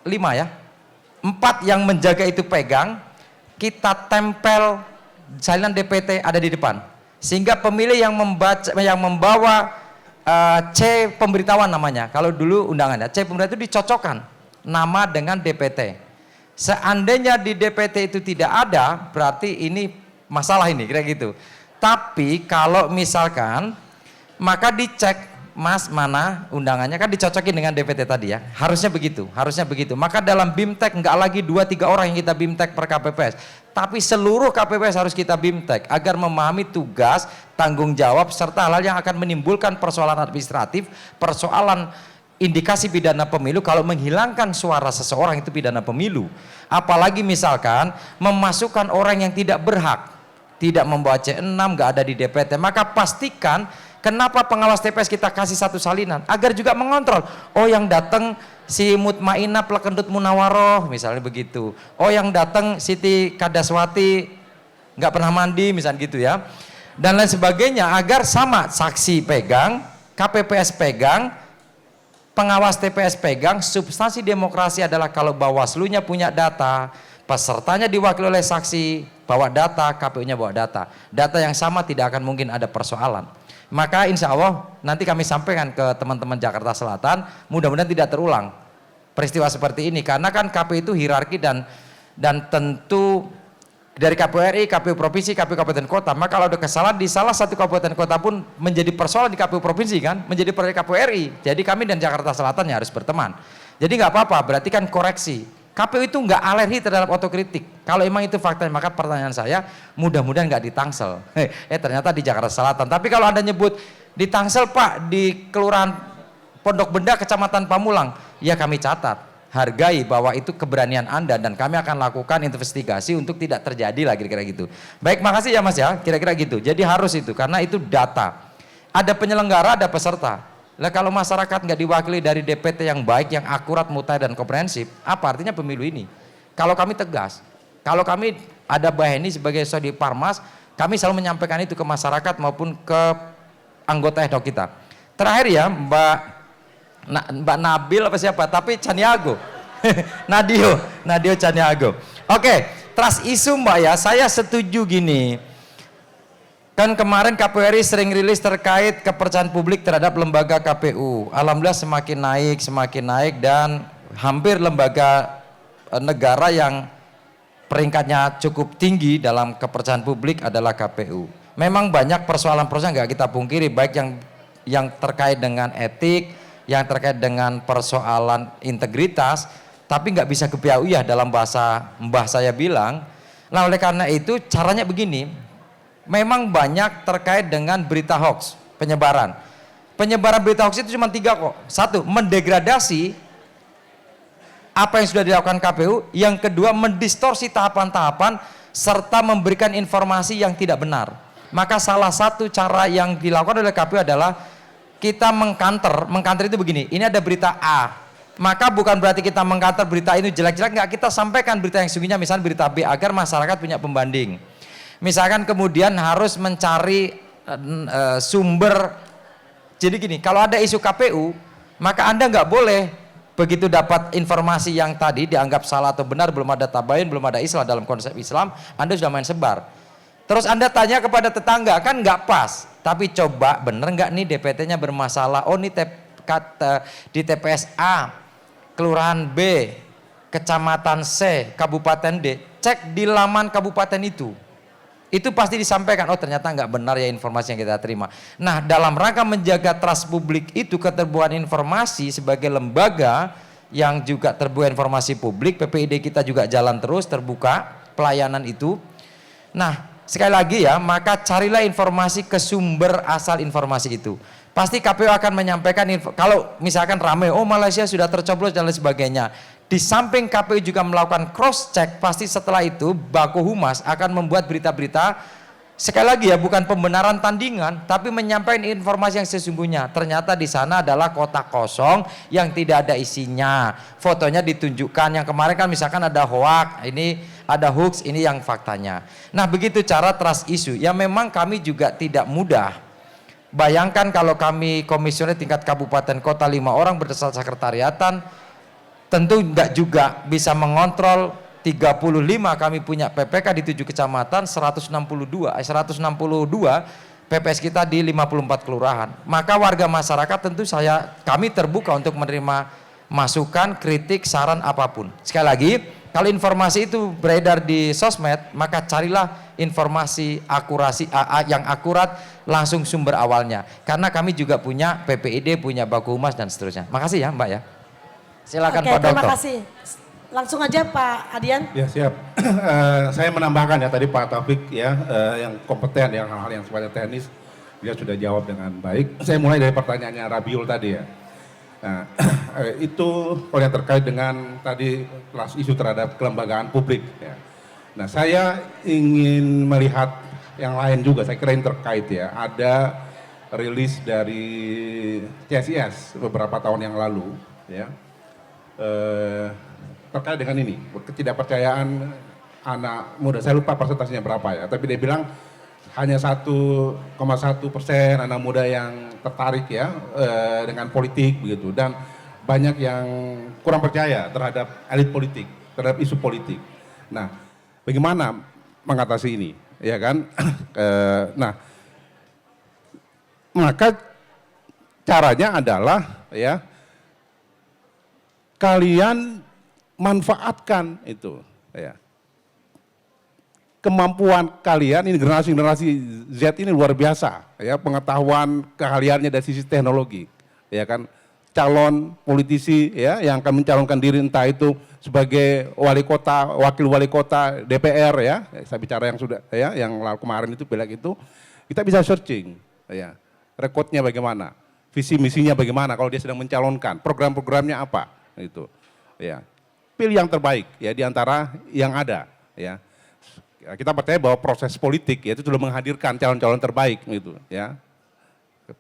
5 ya, 4 yang menjaga itu pegang, kita tempel salinan DPT ada di depan, sehingga pemilih yang membawa C pemberitahuan namanya, kalau dulu undangannya C pemberitahuan itu dicocokkan nama dengan DPT. Seandainya di DPT itu tidak ada, berarti ini masalah ini, kira gitu. Tapi kalau misalkan, maka dicek, Mas mana undangannya, kan dicocokin dengan DPT tadi ya, harusnya begitu, harusnya begitu. Maka dalam BIMTEK nggak lagi 2-3 orang yang kita BIMTEK per KPPS, tapi seluruh KPPS harus kita BIMTEK agar memahami tugas, tanggung jawab, serta hal yang akan menimbulkan persoalan administratif, persoalan indikasi pidana pemilu. Kalau menghilangkan suara seseorang itu pidana pemilu, apalagi misalkan memasukkan orang yang tidak berhak, tidak membawa C6, nggak ada di DPT, maka pastikan. Kenapa pengawas TPS kita kasih satu salinan? Agar juga mengontrol. Oh yang datang si Mutmainah Plekendut Munawaroh, misalnya begitu. Oh yang datang Siti Kadaswati nggak pernah mandi, misalnya gitu ya. Dan lain sebagainya, agar sama, saksi pegang, KPPS pegang, pengawas TPS pegang. Substansi demokrasi adalah kalau Bawaslu-nya punya data, pesertanya diwakili oleh saksi, bawa data, KPU-nya bawa data. Data yang sama tidak akan mungkin ada persoalan. Maka insya Allah nanti kami sampaikan ke teman-teman Jakarta Selatan, mudah-mudahan tidak terulang peristiwa seperti ini, karena kan KPU itu hierarki dan tentu dari KPU RI, KPU Provinsi, KPU Kabupaten Kota. Maka kalau ada kesalahan di salah satu kabupaten kota pun menjadi persoalan di KPU Provinsi kan, menjadi persoalan KPU RI. Jadi kami dan Jakarta Selatan ya harus berteman. Jadi nggak apa-apa, berarti kan koreksi. KPU itu nggak alergi terhadap otokritik. Kalau emang itu faktanya, maka pertanyaan saya, mudah-mudahan nggak di Tangsel. Ternyata di Jakarta Selatan. Tapi kalau Anda nyebut di Tangsel Pak, di Kelurahan Pondok Benda, Kecamatan Pamulang, ya kami catat, hargai bahwa itu keberanian Anda dan kami akan lakukan investigasi untuk tidak terjadi lagi, kira-kira gitu. Baik, makasih ya Mas ya, kira-kira gitu. Jadi harus itu, karena itu data. Ada penyelenggara, ada peserta. Lah kalau masyarakat nggak diwakili dari DPT yang baik, yang akurat, mutakhir dan komprehensif, apa artinya pemilu ini? Kalau kami tegas, kalau kami ada Baheni sebagai Sodi Parmas, kami selalu menyampaikan itu ke masyarakat maupun ke anggota ad hoc kita. Terakhir ya Mbak Nabil apa siapa? Tapi Caniago, Nadio Caniago. Oke, trust isu Mbak ya, saya setuju gini. Kan kemarin KPU RI sering rilis terkait kepercayaan publik terhadap lembaga KPU. Alhamdulillah semakin naik dan hampir lembaga negara yang peringkatnya cukup tinggi dalam kepercayaan publik adalah KPU. Memang banyak persoalan-persoalan nggak kita pungkiri, baik yang terkait dengan etik, yang terkait dengan persoalan integritas, tapi nggak bisa kepiawiyah dalam bahasa mbah saya bilang. Nah oleh karena itu caranya begini. Memang banyak terkait dengan berita hoax, penyebaran berita hoax itu cuma 3 kok. 1, mendegradasi apa yang sudah dilakukan KPU. Yang kedua, mendistorsi tahapan-tahapan serta memberikan informasi yang tidak benar. Maka salah satu cara yang dilakukan oleh KPU adalah kita mengkanter itu begini, ini ada berita A, maka bukan berarti kita mengkanter berita ini jelek-jelek, nggak, kita sampaikan berita yang sesungguhnya, misalnya berita B, agar masyarakat punya pembanding. Misalkan kemudian harus mencari sumber. Jadi gini, kalau ada isu KPU, maka Anda nggak boleh begitu dapat informasi yang tadi dianggap salah atau benar, belum ada tabayun, belum ada islah dalam konsep Islam, Anda sudah main sebar. Terus Anda tanya kepada tetangga, kan nggak pas. Tapi coba bener nggak nih DPT-nya bermasalah? Oh ini di TPS A, Kelurahan B, Kecamatan C, Kabupaten D. Cek di laman kabupaten itu. Itu pasti disampaikan, oh ternyata nggak benar ya informasi yang kita terima. Nah dalam rangka menjaga trust publik itu, keterbukaan informasi sebagai lembaga yang juga terbuka informasi publik, PPID kita juga jalan terus terbuka pelayanan itu. Nah sekali lagi ya, maka carilah informasi ke sumber asal informasi itu. Pasti KPU akan menyampaikan, kalau misalkan ramai, oh Malaysia sudah tercoblos dan lain sebagainya. Di samping KPU juga melakukan cross check, pasti setelah itu Bako Humas akan membuat berita-berita, sekali lagi ya, bukan pembenaran tandingan, tapi menyampaikan informasi yang sesungguhnya. Ternyata di sana adalah kotak kosong yang tidak ada isinya. Fotonya ditunjukkan, yang kemarin kan misalkan ada hoax, ini ada hoax, ini yang faktanya. Nah begitu cara trust issue, ya memang kami juga tidak mudah Bayangkan kalau kami komisioner tingkat kabupaten kota 5 orang berdasar sekretariatan, tentu enggak juga bisa mengontrol 35 kami punya PPK di 7 kecamatan, 162 PPS kita di 54 kelurahan. Maka warga masyarakat tentu kami terbuka untuk menerima masukan, kritik, saran apapun. Sekali lagi, kalau informasi itu beredar di sosmed, maka carilah informasi yang akurat, langsung sumber awalnya. Karena kami juga punya PPID, punya Baku Humas dan seterusnya. Makasih ya Mbak ya. Silakan Oke, Pak Dokter. terima kasih. Langsung aja Pak Adian. Ya siap. Saya menambahkan ya tadi Pak Taufik ya yang kompeten yang hal-hal yang sifatnya teknis dia sudah jawab dengan baik. Saya mulai dari pertanyaannya Rabiul tadi ya. Nah, itu kalau yang terkait dengan tadi isu terhadap kelembagaan publik ya. Nah, saya ingin melihat yang lain juga, saya kira yang terkait ya. Ada rilis dari CSIS beberapa tahun yang lalu ya. Terkait dengan ini, ketidakpercayaan anak muda, saya lupa persentasenya berapa ya, tapi dia bilang hanya 1,1% anak muda yang tertarik ya dengan politik begitu, dan banyak yang kurang percaya terhadap elit politik, terhadap isu politik. Nah, bagaimana mengatasi ini, ya kan? Nah, maka caranya adalah ya kalian manfaatkan itu ya. Kemampuan kalian ini generasi Z ini luar biasa ya, pengetahuan keahliannya dari sisi teknologi ya kan, calon politisi ya yang akan mencalonkan diri entah itu sebagai wali kota, wakil wali kota, DPR ya, saya bicara yang sudah ya yang kemarin itu pileg itu, kita bisa searching ya, rekodnya bagaimana, visi misinya bagaimana kalau dia sedang mencalonkan, program-programnya apa itu ya. Pilih yang terbaik ya di antara yang ada ya. Kita percaya bahwa proses politik ya itu sudah menghadirkan calon-calon terbaik gitu ya.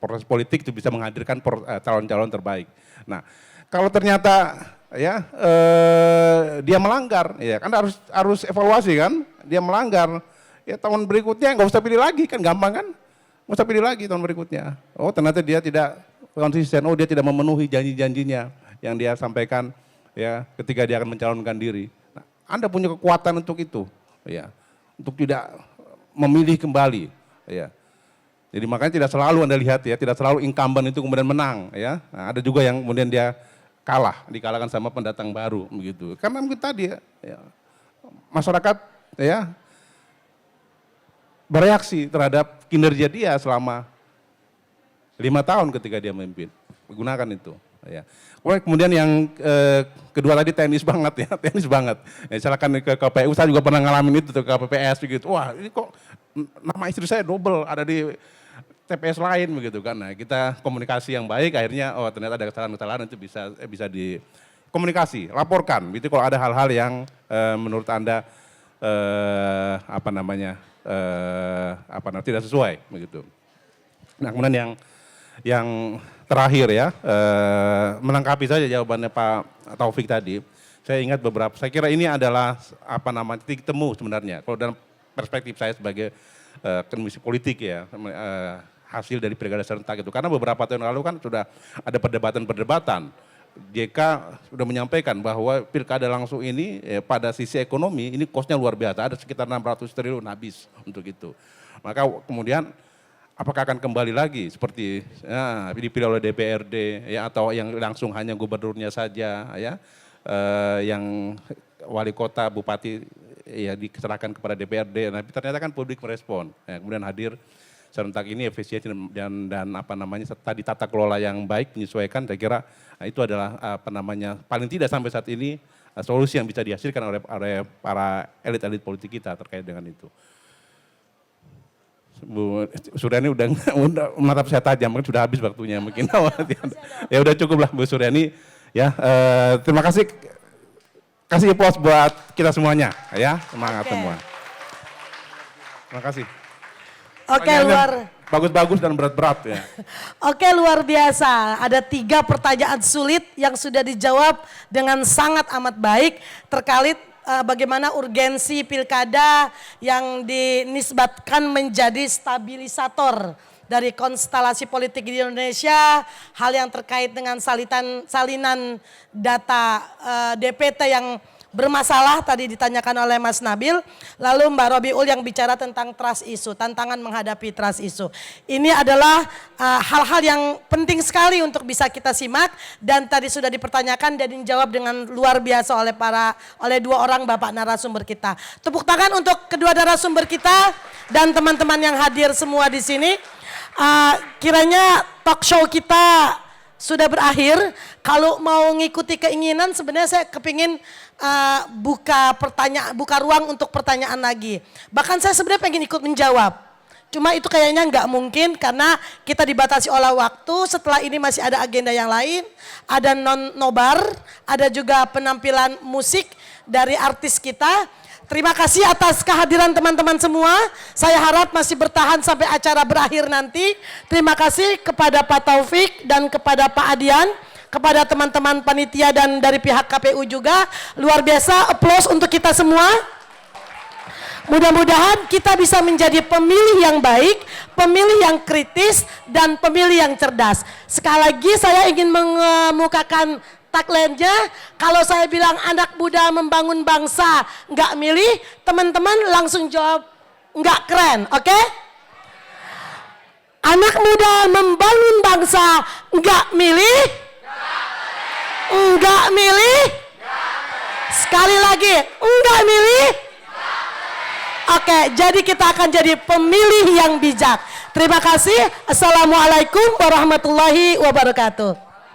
Proses politik itu bisa menghadirkan calon-calon terbaik. Nah, kalau ternyata ya dia melanggar ya kan harus evaluasi kan. Dia melanggar ya tahun berikutnya nggak usah pilih lagi kan, gampang kan? Nggak usah pilih lagi tahun berikutnya. Oh, ternyata dia tidak konsisten. Oh, dia tidak memenuhi janji-janjinya yang dia sampaikan ya ketika dia akan mencalonkan diri. Nah, Anda punya kekuatan untuk itu ya, untuk tidak memilih kembali ya. Jadi makanya tidak selalu Anda lihat ya, tidak selalu incumbent itu kemudian menang ya. Nah, ada juga yang kemudian dia dikalahkan sama pendatang baru begitu. Karena mungkin tadi ya, masyarakat ya bereaksi terhadap kinerja dia selama 5 tahun ketika dia memimpin. Gunakan itu ya. Kemudian yang kedua tadi teknis banget ya, teknis banget. Ya, silakan ke KPU, saya juga pernah ngalamin itu ke KPPS begitu. Wah, ini kok nama istri saya double ada di TPS lain begitu kan. Nah, kita komunikasi yang baik akhirnya oh ternyata ada kesalahan-kesalahan itu bisa dikomunikasi, laporkan. Gitu kalau ada hal-hal yang menurut Anda tidak sesuai begitu. Nah, kemudian yang terakhir ya, melengkapi saja jawabannya Pak Taufik tadi. Saya ingat saya kira ini adalah titik temu sebenarnya. Kalau dalam perspektif saya sebagai akademisi politik ya, hasil dari pilkada serentak itu. Karena beberapa tahun lalu kan sudah ada perdebatan. JK sudah menyampaikan bahwa pilkada langsung ini pada sisi ekonomi ini kosnya luar biasa, ada sekitar 600 triliun habis untuk itu. Maka kemudian apakah akan kembali lagi seperti ya, dipilih oleh DPRD ya, atau yang langsung hanya gubernurnya saja ya, yang wali kota, bupati ya diserahkan kepada DPRD. Nah, ternyata kan publik merespon. Ya, kemudian hadir serentak ini efisiensi dan tadi tata kelola yang baik menyesuaikan. Saya kira itu adalah paling tidak sampai saat ini solusi yang bisa dihasilkan oleh para elit-elit politik kita terkait dengan itu. Bu Suryani udah menatap saya tajam, mungkin sudah habis waktunya mungkin. Ya udah cukup lah Bu Suryani ya. Terima kasih, kasih applause buat kita semuanya ya, semangat semua. Terima kasih. Oke, bagus-bagus dan berat-berat ya. Oke, luar biasa. Ada 3 pertanyaan sulit yang sudah dijawab dengan sangat amat baik terkait bagaimana urgensi pilkada yang dinisbatkan menjadi stabilisator dari konstelasi politik di Indonesia, hal yang terkait dengan salinan data DPT yang bermasalah tadi ditanyakan oleh Mas Nabil, lalu Mbak Robiul yang bicara tentang trust issue, tantangan menghadapi trust issue. Ini adalah hal-hal yang penting sekali untuk bisa kita simak dan tadi sudah dipertanyakan dan dijawab dengan luar biasa oleh dua orang Bapak narasumber kita. Tepuk tangan untuk kedua narasumber kita dan teman-teman yang hadir semua di sini. Kiranya talk show kita sudah berakhir. Kalau mau ngikuti keinginan sebenarnya saya kepingin buka ruang untuk pertanyaan lagi. Bahkan saya sebenarnya pengen ikut menjawab. Cuma itu kayaknya nggak mungkin karena kita dibatasi oleh waktu. Setelah ini masih ada agenda yang lain. Ada nobar, ada juga penampilan musik dari artis kita. Terima kasih atas kehadiran teman-teman semua. Saya harap masih bertahan sampai acara berakhir nanti. Terima kasih kepada Pak Taufik dan kepada Pak Adian. Kepada teman-teman panitia dan dari pihak KPU juga. Luar biasa, applause untuk kita semua. Mudah-mudahan kita bisa menjadi pemilih yang baik, pemilih yang kritis, dan pemilih yang cerdas. Sekali lagi saya ingin mengemukakan tagline-nya, kalau saya bilang anak muda membangun bangsa nggak milih, teman-teman langsung jawab nggak keren, oke? Anak muda membangun bangsa nggak milih? Enggak milih? Sekali lagi, enggak milih? Oke, jadi kita akan jadi pemilih yang bijak. Terima kasih. Assalamualaikum warahmatullahi wabarakatuh.